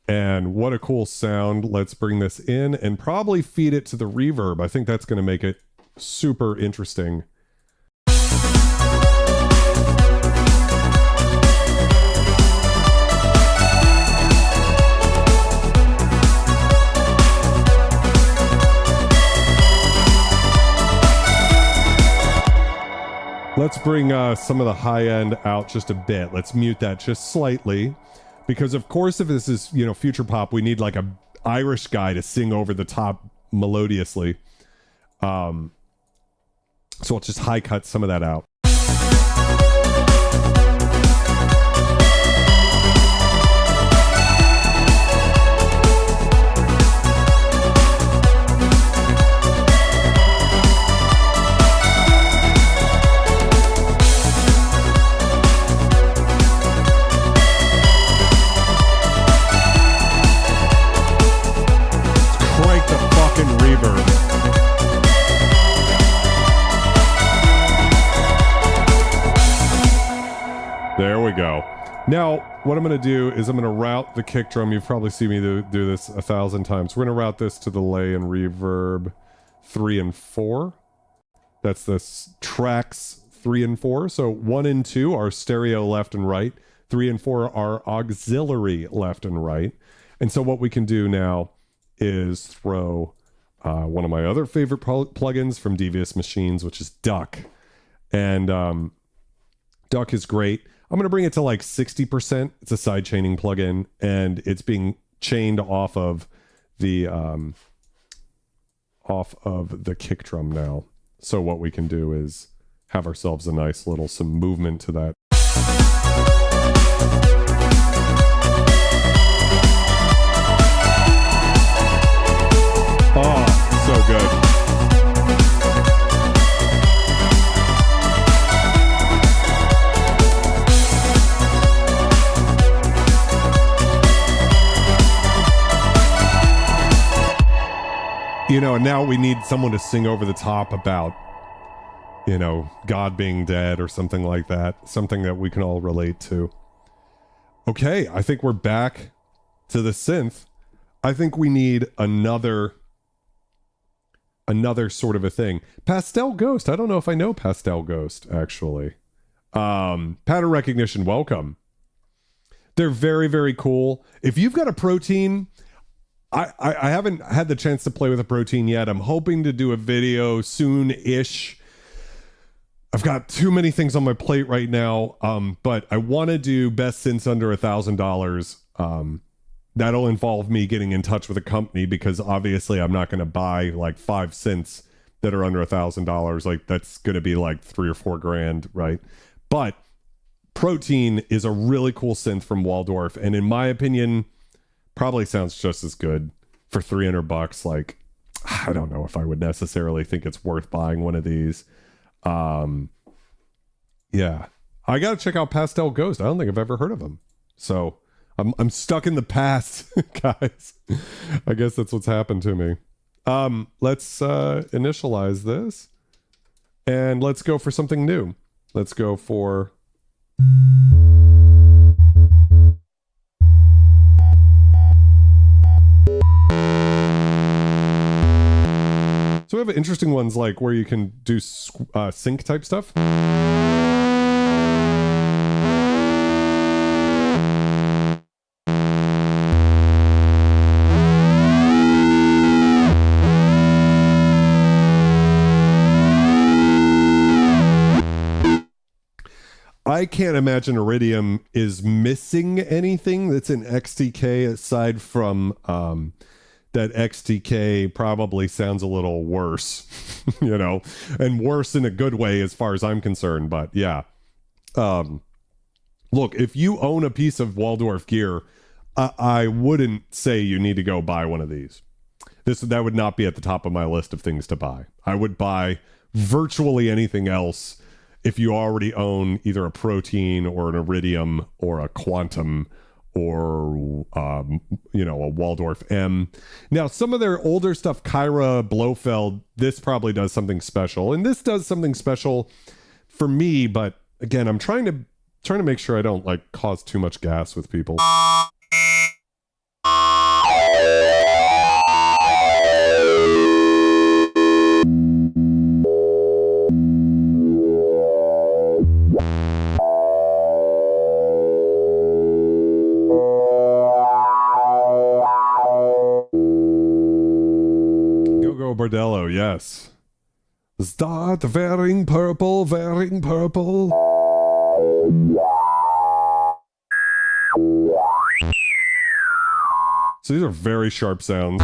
Speaker 1: And what a cool sound. Let's bring this in and probably feed it to the reverb. I think that's going to make it super interesting. Let's bring some of the high end out just a bit. Let's mute that just slightly. Because of course, if this is, future pop, we need like a Irish guy to sing over the top melodiously. So I'll just high cut some of that out. There we go. Now, what I'm going to do is I'm going to route the kick drum. You've probably seen me do this 1,000 times. We're going to route this to delay and reverb 3 and 4. That's the tracks 3 and 4. So 1 and 2 are stereo left and right. 3 and 4 are auxiliary left and right. And so what we can do now is throw one of my other favorite plugins from Devious Machines, which is Duck. And Duck is great. I'm going to bring it to like 60%. It's a side chaining plugin, and it's being chained off of the kick drum now. So what we can do is have ourselves a nice little some movement to that. Oh, so good. You know, and now we need someone to sing over the top about, you know, God being dead or something like that. Something that we can all relate to. Okay, I think we're back to the synth. I think we need another sort of a thing. Pastel Ghost. I don't know if I know Pastel Ghost, actually. Pattern recognition, welcome. They're very, very cool. If you've got a protein... I haven't had the chance to play with a protein yet. I'm hoping to do a video soon-ish. I've got too many things on my plate right now, but I want to do best synths under $1,000. That'll involve me getting in touch with a company because obviously I'm not going to buy like 5 synths that are under $1,000. Like that's going to be like $3 or $4 grand, right? But Protein is a really cool synth from Waldorf, and in my opinion, probably sounds just as good for $300. Like, I don't know if I would necessarily think it's worth buying one of these. Yeah, I gotta check out Pastel Ghost. I don't think I've ever heard of them, so I'm stuck in the past, guys. I guess that's what's happened to me. Let's initialize this, and let's go for something new. Let's go for. So we have interesting ones like where you can do sync type stuff. I can't imagine Iridium is missing anything that's in XTk aside from that XTk probably sounds a little worse, you know, and worse in a good way as far as I'm concerned. But yeah, look, if you own a piece of Waldorf gear, I wouldn't say you need to go buy one of these. That would not be at the top of my list of things to buy. I would buy virtually anything else if you already own either a Protein or an Iridium or a Quantum or you know, a Waldorf M. Now, some of their older stuff, Kyra, Blofeld, this probably does something special, and this does something special for me. But again, I'm trying to make sure I don't like cause too much gas with people. Bordello, yes. Start wearing purple, wearing purple. So these are very sharp sounds.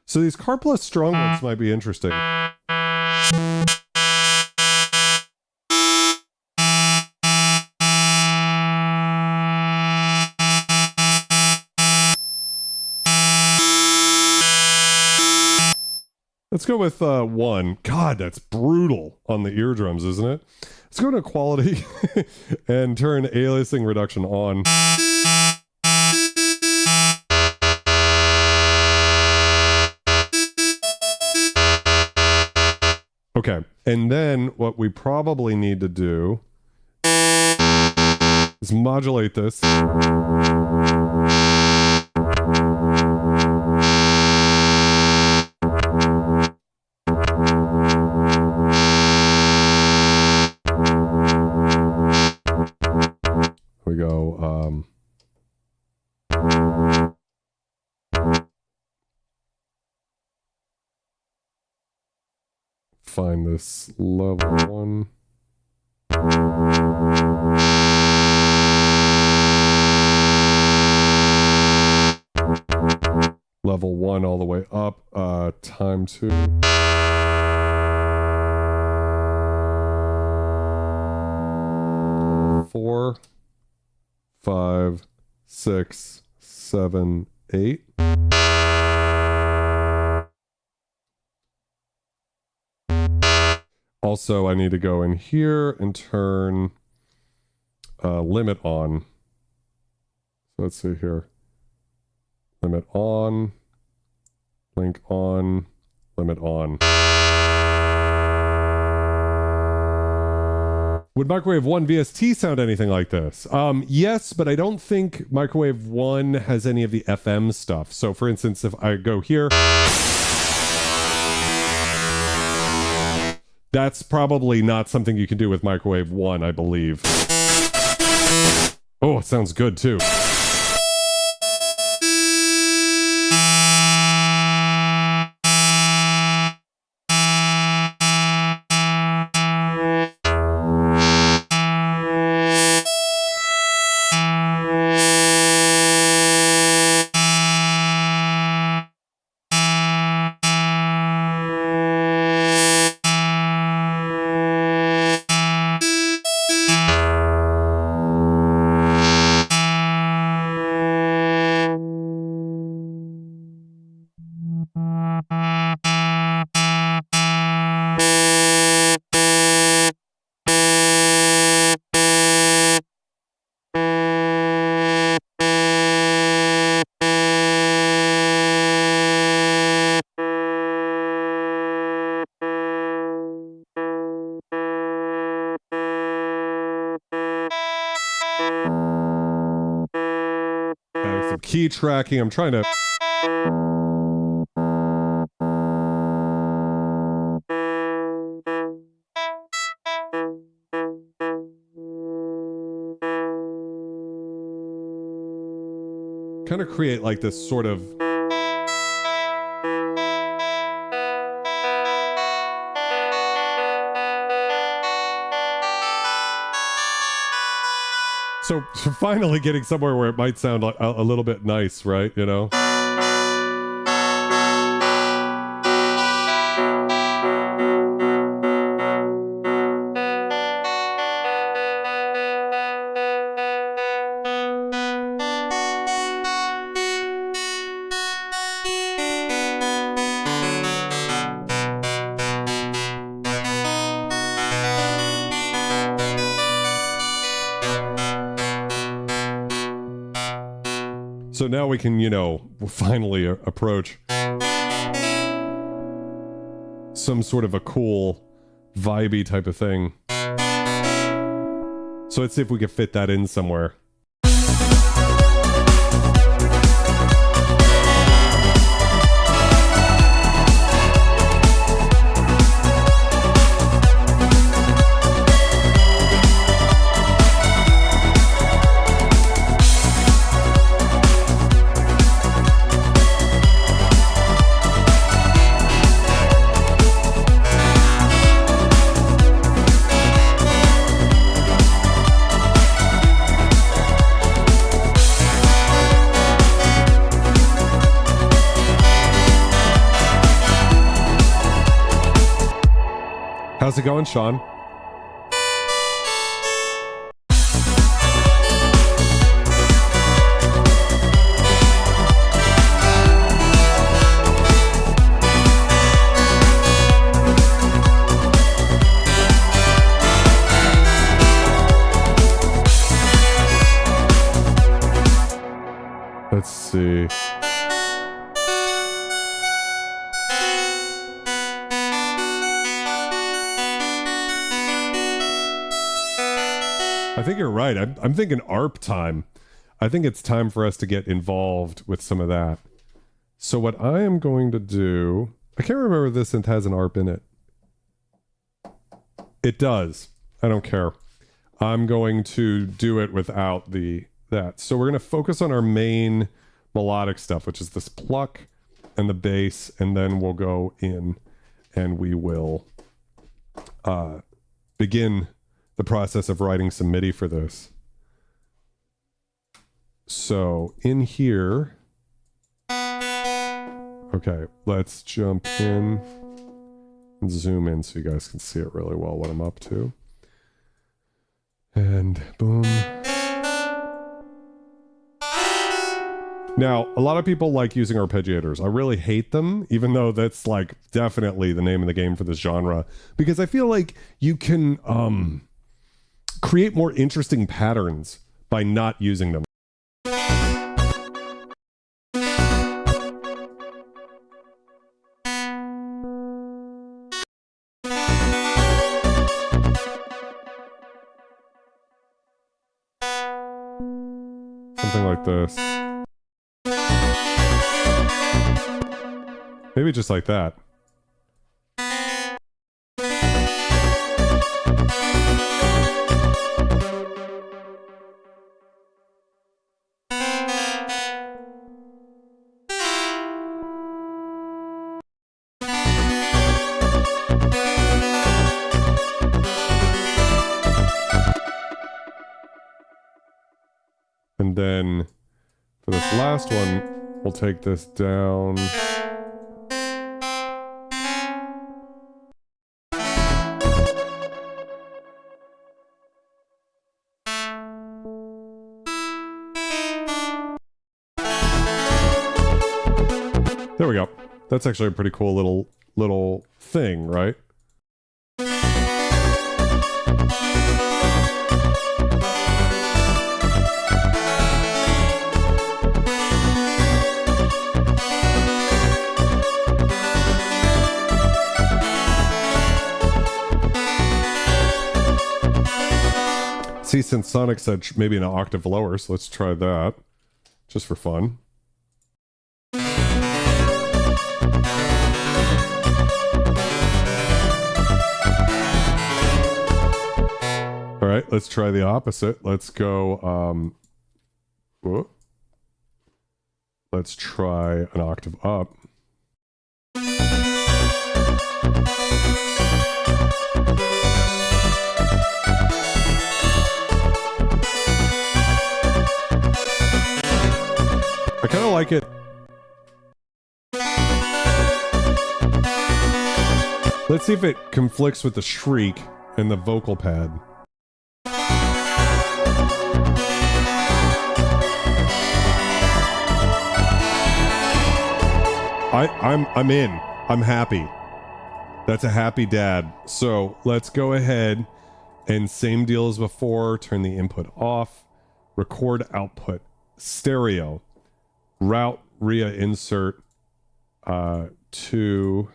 Speaker 1: So these Carplus strong ones might be interesting. Let's go with one. God, that's brutal on the eardrums, isn't it? Let's go to quality and turn aliasing reduction on. Okay, and then what we probably need to do is modulate this. We go, find this level 1. Level 1 all the way up, time 2. 4, 5, 6, 7, 8. Also, I need to go in here and turn limit on. So let's see here. Limit on, link on, limit on. Would Microwave 1 VST sound anything like this? Yes, but I don't think Microwave 1 has any of the FM stuff. So for instance, if I go here, that's probably not something you can do with Microwave 1, I believe. Oh, it sounds good too. Some key tracking. I'm trying to... kind of create like this sort of... So finally getting somewhere where it might sound like a little bit nice, right? You know? So now we can, you know, finally approach some sort of a cool, vibey type of thing. So let's see if we can fit that in somewhere. How's it going, Sean? Let's see. I think you're right. I'm thinking ARP time. I think it's time for us to get involved with some of that. So what I am going to do, I can't remember if this synth has an ARP in it. It does. I don't care. I'm going to do it without that. So we're going to focus on our main melodic stuff, which is this pluck and the bass, and then we'll go in and we will begin the process of writing some MIDI for this. So in here, okay, let's jump in and zoom in so you guys can see it really well what I'm up to. And boom. Now, a lot of people like using arpeggiators. I really hate them, even though that's like definitely the name of the game for this genre, because I feel like you can create more interesting patterns by not using them. Something like this. Maybe just like that. And then for this last one, we'll take this down. There we go. That's actually a pretty cool little thing, right? See, since Sonic said maybe an octave lower, so let's try that, just for fun. All right, let's try the opposite. Let's go, let's try an octave up. I kind of like it. Let's see if it conflicts with the shriek and the vocal pad. I'm in. I'm happy. That's a happy dad. So let's go ahead and same deal as before. Turn the input off. Record output. Stereo. Route RIA insert to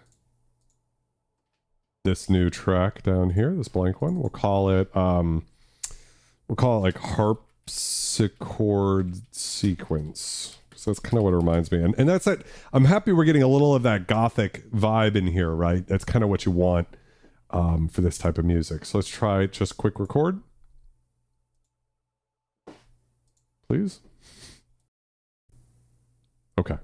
Speaker 1: this new track down here, this blank one. We'll call it like harpsichord sequence. So that's kind of what it reminds me. And that's it. I'm happy we're getting a little of that gothic vibe in here, right? That's kind of what you want for this type of music. So let's try just quick record. Please. Okay.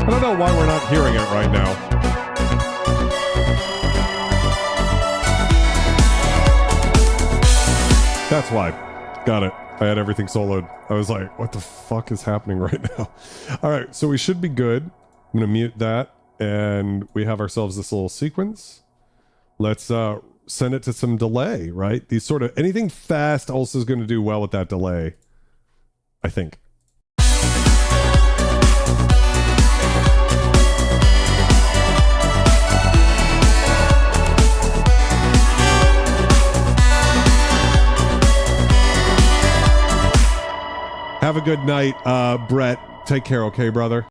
Speaker 1: I don't know why we're not hearing it right now. That's why. Got it. I had everything soloed. I was like, what the fuck is happening right now? All right, so we should be good. I'm going to mute that, and we have ourselves this little sequence. Let's send it to some delay, right? These sort of, anything fast also is going to do well with that delay, I think. Have a good night, Brett. Take care, okay, brother?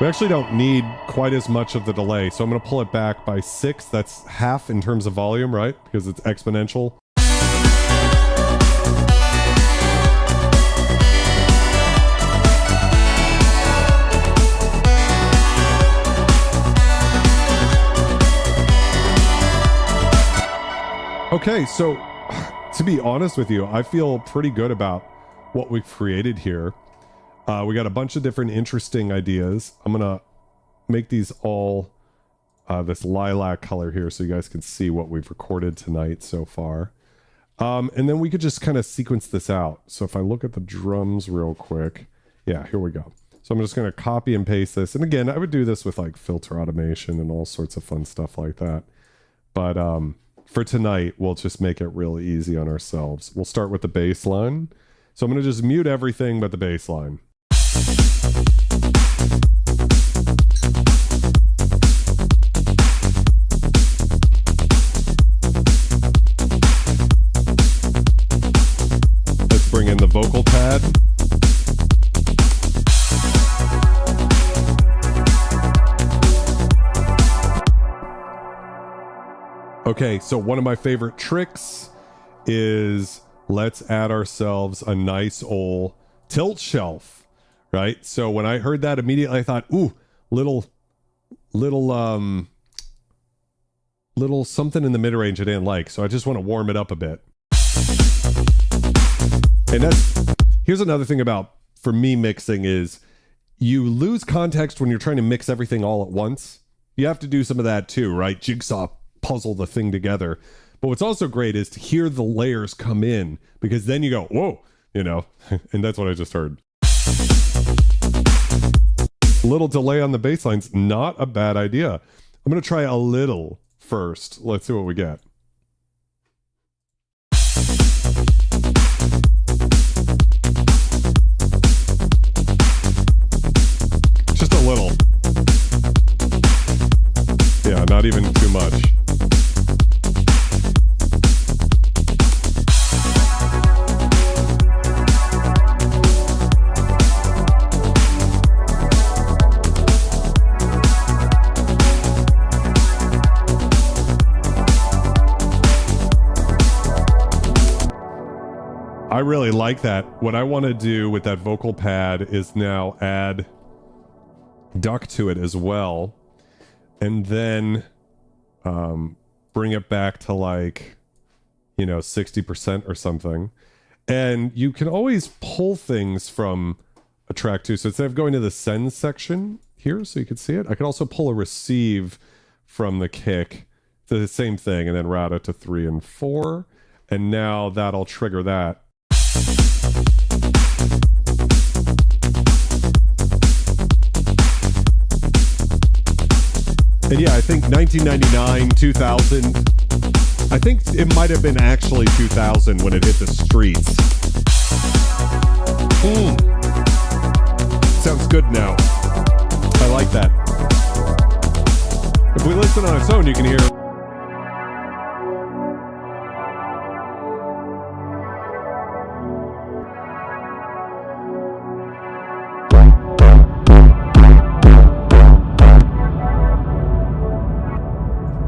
Speaker 1: We actually don't need quite as much of the delay, so I'm going to pull it back by 6. That's half in terms of volume, right? Because it's exponential. Okay, so to be honest with you, I feel pretty good about what we've created here. We got a bunch of different interesting ideas. I'm gonna make these all this lilac color here so you guys can see what we've recorded tonight so far. And then we could just kind of sequence this out. So if I look at the drums real quick, yeah, here we go. So I'm just gonna copy and paste this. And again, I would do this with like filter automation and all sorts of fun stuff like that. But for tonight, we'll just make it real easy on ourselves. We'll start with the bass line. So I'm gonna just mute everything but the bass line. Let's bring in the vocal pad. Okay, so one of my favorite tricks is let's add ourselves a nice old tilt shelf, right? So when I heard that immediately, I thought, ooh, little something in the mid-range I didn't like. So I just want to warm it up a bit. And here's another thing about, for me, mixing is you lose context when you're trying to mix everything all at once. You have to do some of that too, right? Jigsaw puzzle the thing together. But what's also great is to hear the layers come in, because then you go, whoa, you know, and that's what I just heard. A little delay on the bass line's not a bad idea. I'm going to try a little first. Let's see what we get. Just a little. Yeah, not even too much. I really like that. What I want to do with that vocal pad is now add duck to it as well. And then bring it back to like, 60% or something. And you can always pull things from a track too. So instead of going to the send section here, so you can see it, I can also pull a receive from the kick to the same thing and then route it to 3 and 4. And now that'll trigger that. And yeah, I think 1999, 2000, I think it might have been actually 2000 when it hit the streets. Sounds good now. I like that. If we listen on its own, you can hear.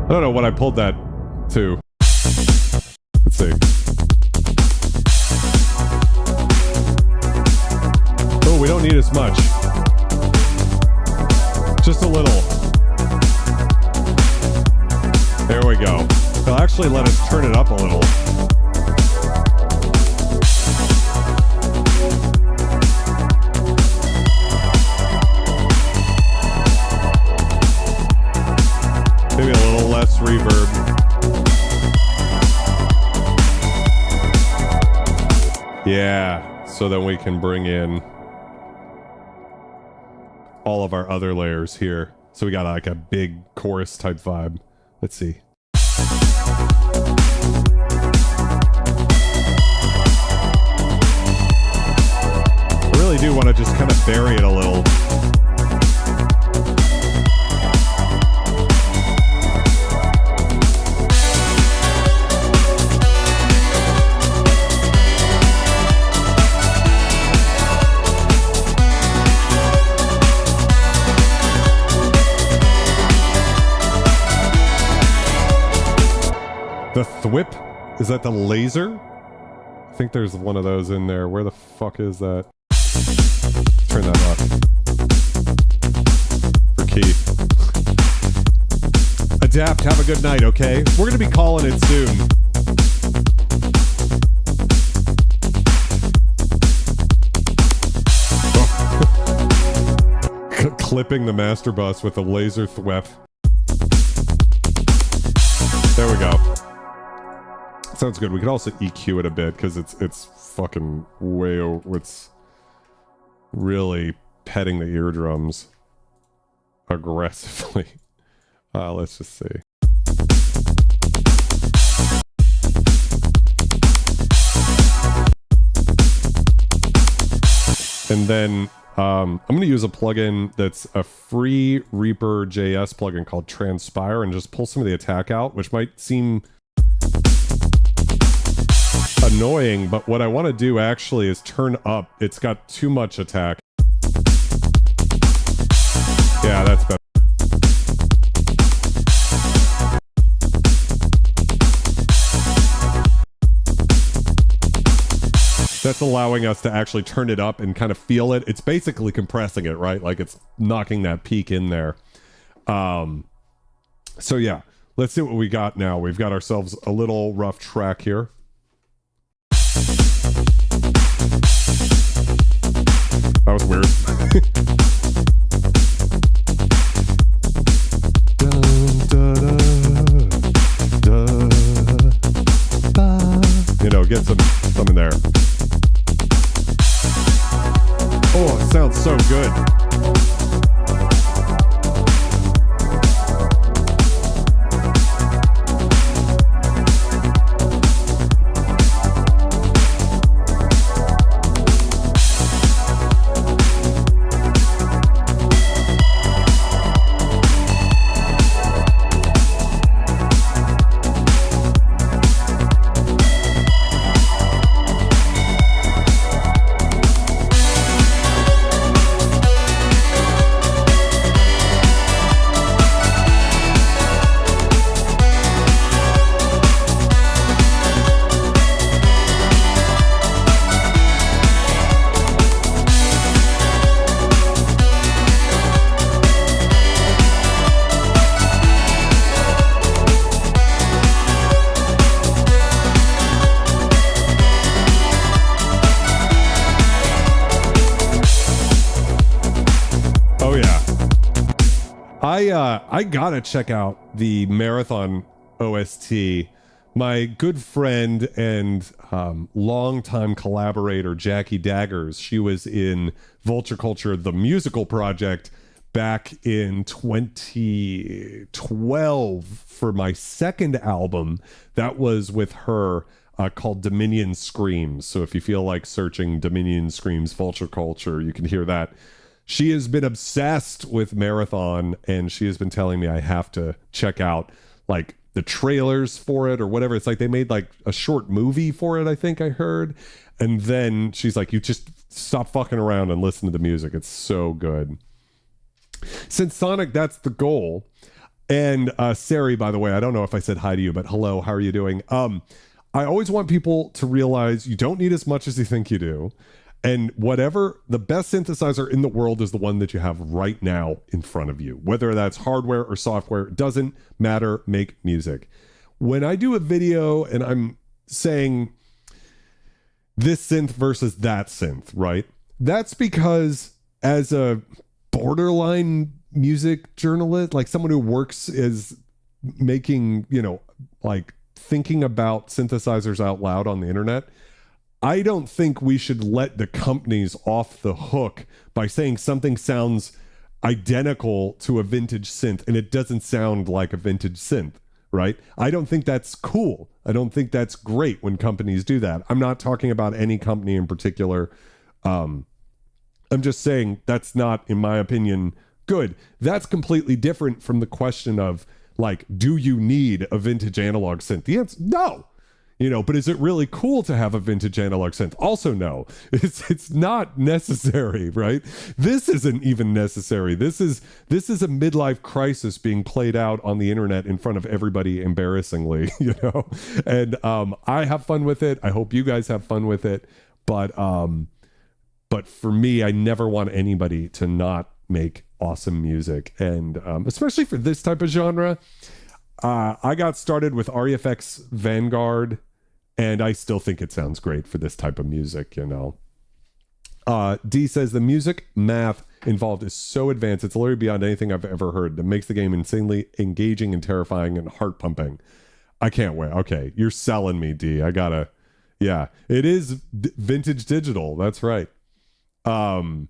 Speaker 1: I don't know what I pulled that to. Let's see. Oh, we don't need as much. Just a little. There we go. They'll actually let us turn it up a little. Maybe a little less reverb. Yeah, so then we can bring in all of our other layers here. So we got like a big chorus type vibe. Let's see. I really do want to just kind of bury it a little. The thwip? Is that the laser? I think there's one of those in there. Where the fuck is that? Turn that off. For Keith. Adapt, have a good night, okay? We're gonna be calling it soon. Clipping the master bus with a laser thwep. There we go. Sounds good. We could also EQ it a bit because it's fucking way over. It's really petting the eardrums aggressively. Let's just see. And then I'm going to use a plugin that's a free Reaper JS plugin called Transpire and just pull some of the attack out, which might seem annoying, but what I want to do actually is turn up. It's got too much attack. Yeah, that's better. That's allowing us to actually turn it up and kind of feel it. It's basically compressing it, right? Like it's knocking that peak in there. So yeah, let's see what we got now. We've got ourselves a little rough track here. That was weird. You know, get some in there. Oh, it sounds so good. I gotta check out the Marathon OST. My good friend and longtime collaborator Jackie Daggers, she was in Vulture Culture, the musical project, back in 2012 for my second album. That was with her, called Dominion Screams. So if you feel like searching Dominion Screams Vulture Culture, you can hear that. She has been obsessed with Marathon, and she has been telling me I have to check out like the trailers for it or whatever. It's like they made like a short movie for it, I think I heard. And then she's like, you just stop fucking around and listen to the music. It's so good. Since Sonic, that's the goal. And Sari, by the way, I don't know if I said hi to you, but hello, how are you doing? I always want people to realize you don't need as much as you think you do. And whatever, the best synthesizer in the world is the one that you have right now in front of you. Whether that's hardware or software, it doesn't matter, make music. When I do a video and I'm saying this synth versus that synth, right? That's because as a borderline music journalist, like someone who works is making, you know, like thinking about synthesizers out loud on the internet, I don't think we should let the companies off the hook by saying something sounds identical to a vintage synth and it doesn't sound like a vintage synth, right? I don't think that's cool. I don't think that's great when companies do that. I'm not talking about any company in particular. I'm just saying that's not, in my opinion, good. That's completely different from the question of like, do you need a vintage analog synth? The answer, no. but is it really cool to have a vintage analog synth? Also, no, it's not necessary, right? This isn't even necessary. This is a midlife crisis being played out on the internet in front of everybody embarrassingly, and I have fun with it. I hope you guys have fun with it. But for me, I never want anybody to not make awesome music. And especially for this type of genre, I got started with REFX Vanguard, and I still think it sounds great for this type of music, D says the music math involved is so advanced, it's literally beyond anything I've ever heard. That makes the game insanely engaging and terrifying and heart pumping. I can't wait. Okay, you're selling me, D. Yeah, it is vintage digital. That's right. Harlan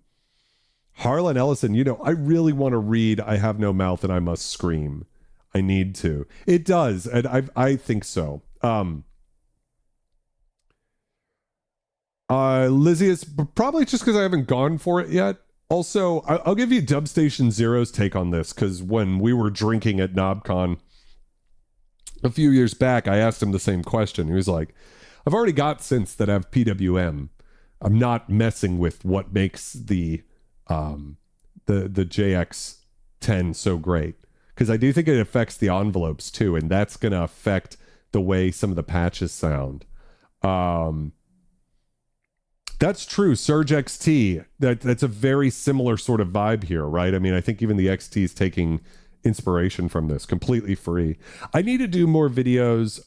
Speaker 1: Ellison, I really want to read I Have No Mouth and I Must Scream. I need to. It does, and I think so. Lizzie, it's probably just because I haven't gone for it yet. Also, I'll give you Dubstation Zero's take on this, because when we were drinking at KnobCon a few years back, I asked him the same question. He was like, I've already got synths that have PWM. I'm not messing with what makes the JX10 so great, because I do think it affects the envelopes too, and that's going to affect the way some of the patches sound. That's true. Surge XT, that's a very similar sort of vibe here, right? I mean, I think even the XT is taking inspiration from this, completely free. I need to do more videos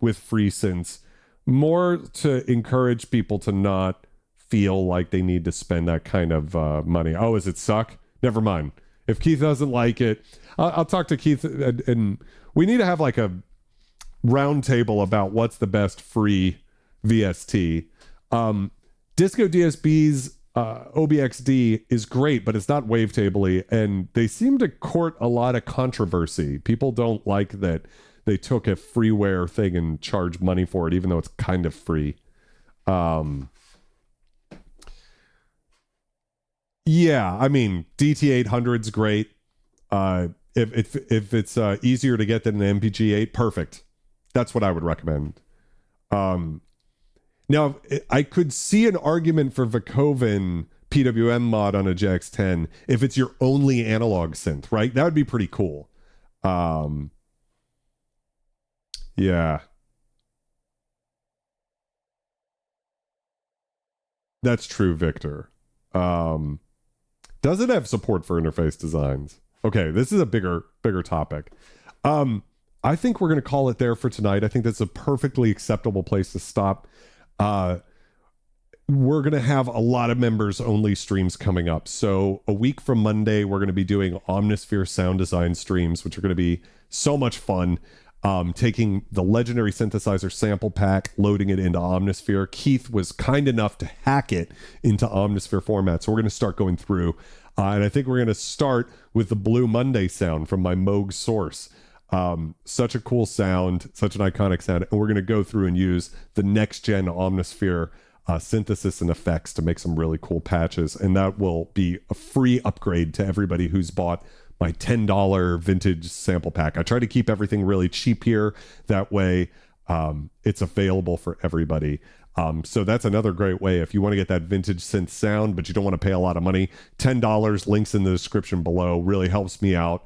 Speaker 1: with free synths, more to encourage people to not feel like they need to spend that kind of money. Oh, does it suck? Never mind. If Keith doesn't like it, I'll talk to Keith, and we need to have like a round table about what's the best free VST. Disco DSB's OBXD is great, but it's not wavetable-y, and they seem to court a lot of controversy. People don't like that they took a freeware thing and charged money for it, even though it's kind of free. Yeah, I mean, DT800's great. If it's easier to get than an MPG-8, perfect. That's what I would recommend. Now, I could see an argument for Vakoven PWM mod on a JX10 if it's your only analog synth, right? That would be pretty cool. Yeah. That's true, Victor. Does it have support for interface designs? Okay, this is a bigger topic. I think we're going to call it there for tonight. I think that's a perfectly acceptable place to stop. We're going to have a lot of members only streams coming up. So a week from Monday, we're going to be doing Omnisphere sound design streams, which are going to be so much fun. Taking the legendary synthesizer sample pack, loading it into Omnisphere. Keith was kind enough to hack it into Omnisphere format. So we're going to start going through. And I think we're going to start with the Blue Monday sound from my Moog source. Such a cool sound, such an iconic sound. And we're going to go through and use the next gen Omnisphere synthesis and effects to make some really cool patches. And that will be a free upgrade to everybody who's bought my $10 vintage sample pack. I try to keep everything really cheap here. That way it's available for everybody. So that's another great way. If you want to get that vintage synth sound, but you don't want to pay a lot of money, $10, links in the description below, really helps me out.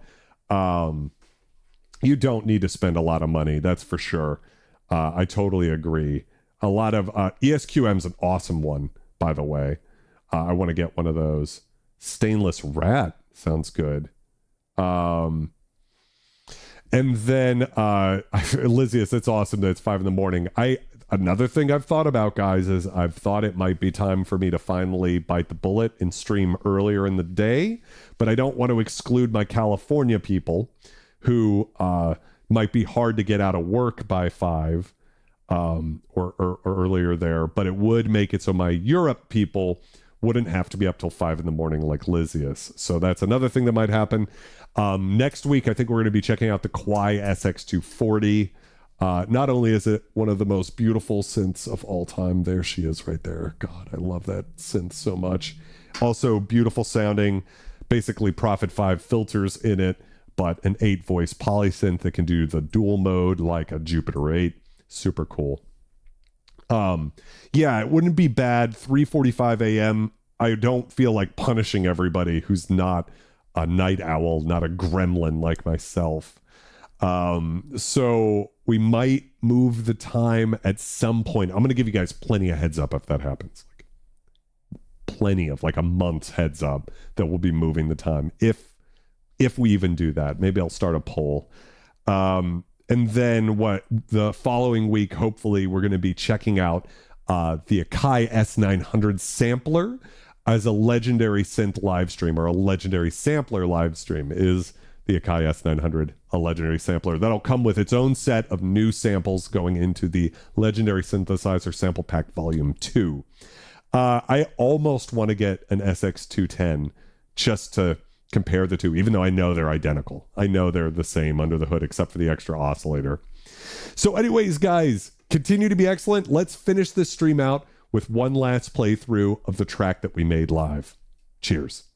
Speaker 1: You don't need to spend a lot of money, that's for sure. I totally agree. A lot of ESQM's an awesome one, by the way. I want to get one of those. Stainless Rat sounds good. And then Lysias, it's awesome that it's 5 a.m. Another thing I've thought about, guys, is I've thought it might be time for me to finally bite the bullet and stream earlier in the day, but I don't want to exclude my California people who might be hard to get out of work by 5 or earlier there, but it would make it so my Europe people wouldn't have to be up till 5 a.m. like Lysias. So that's another thing that might happen. Next week, I think we're going to be checking out the Kwai SX240. Not only is it one of the most beautiful synths of all time, there she is right there. God, I love that synth so much. Also beautiful sounding, basically Prophet 5 filters in it, but an 8-voice polysynth that can do the dual mode like a Jupiter 8. Super cool. Yeah, it wouldn't be bad. 3:45 a.m. I don't feel like punishing everybody who's not a night owl, not a gremlin like myself. So we might move the time at some point. I'm going to give you guys plenty of heads up if that happens. Like, plenty of, like, a month's heads up that we'll be moving the time. If we even do that, maybe I'll start a poll. And then the following week, hopefully we're going to be checking out the Akai S900 sampler as a legendary synth live stream, or a legendary sampler live stream. Is the Akai S900 a legendary sampler that'll come with its own set of new samples going into the Legendary Synthesizer Sample Pack Volume 2. I almost want to get an SX210 just to compare the two, even though I know they're identical. I know they're the same under the hood, except for the extra oscillator. So anyways, guys, continue to be excellent. Let's finish this stream out with one last playthrough of the track that we made live. Cheers.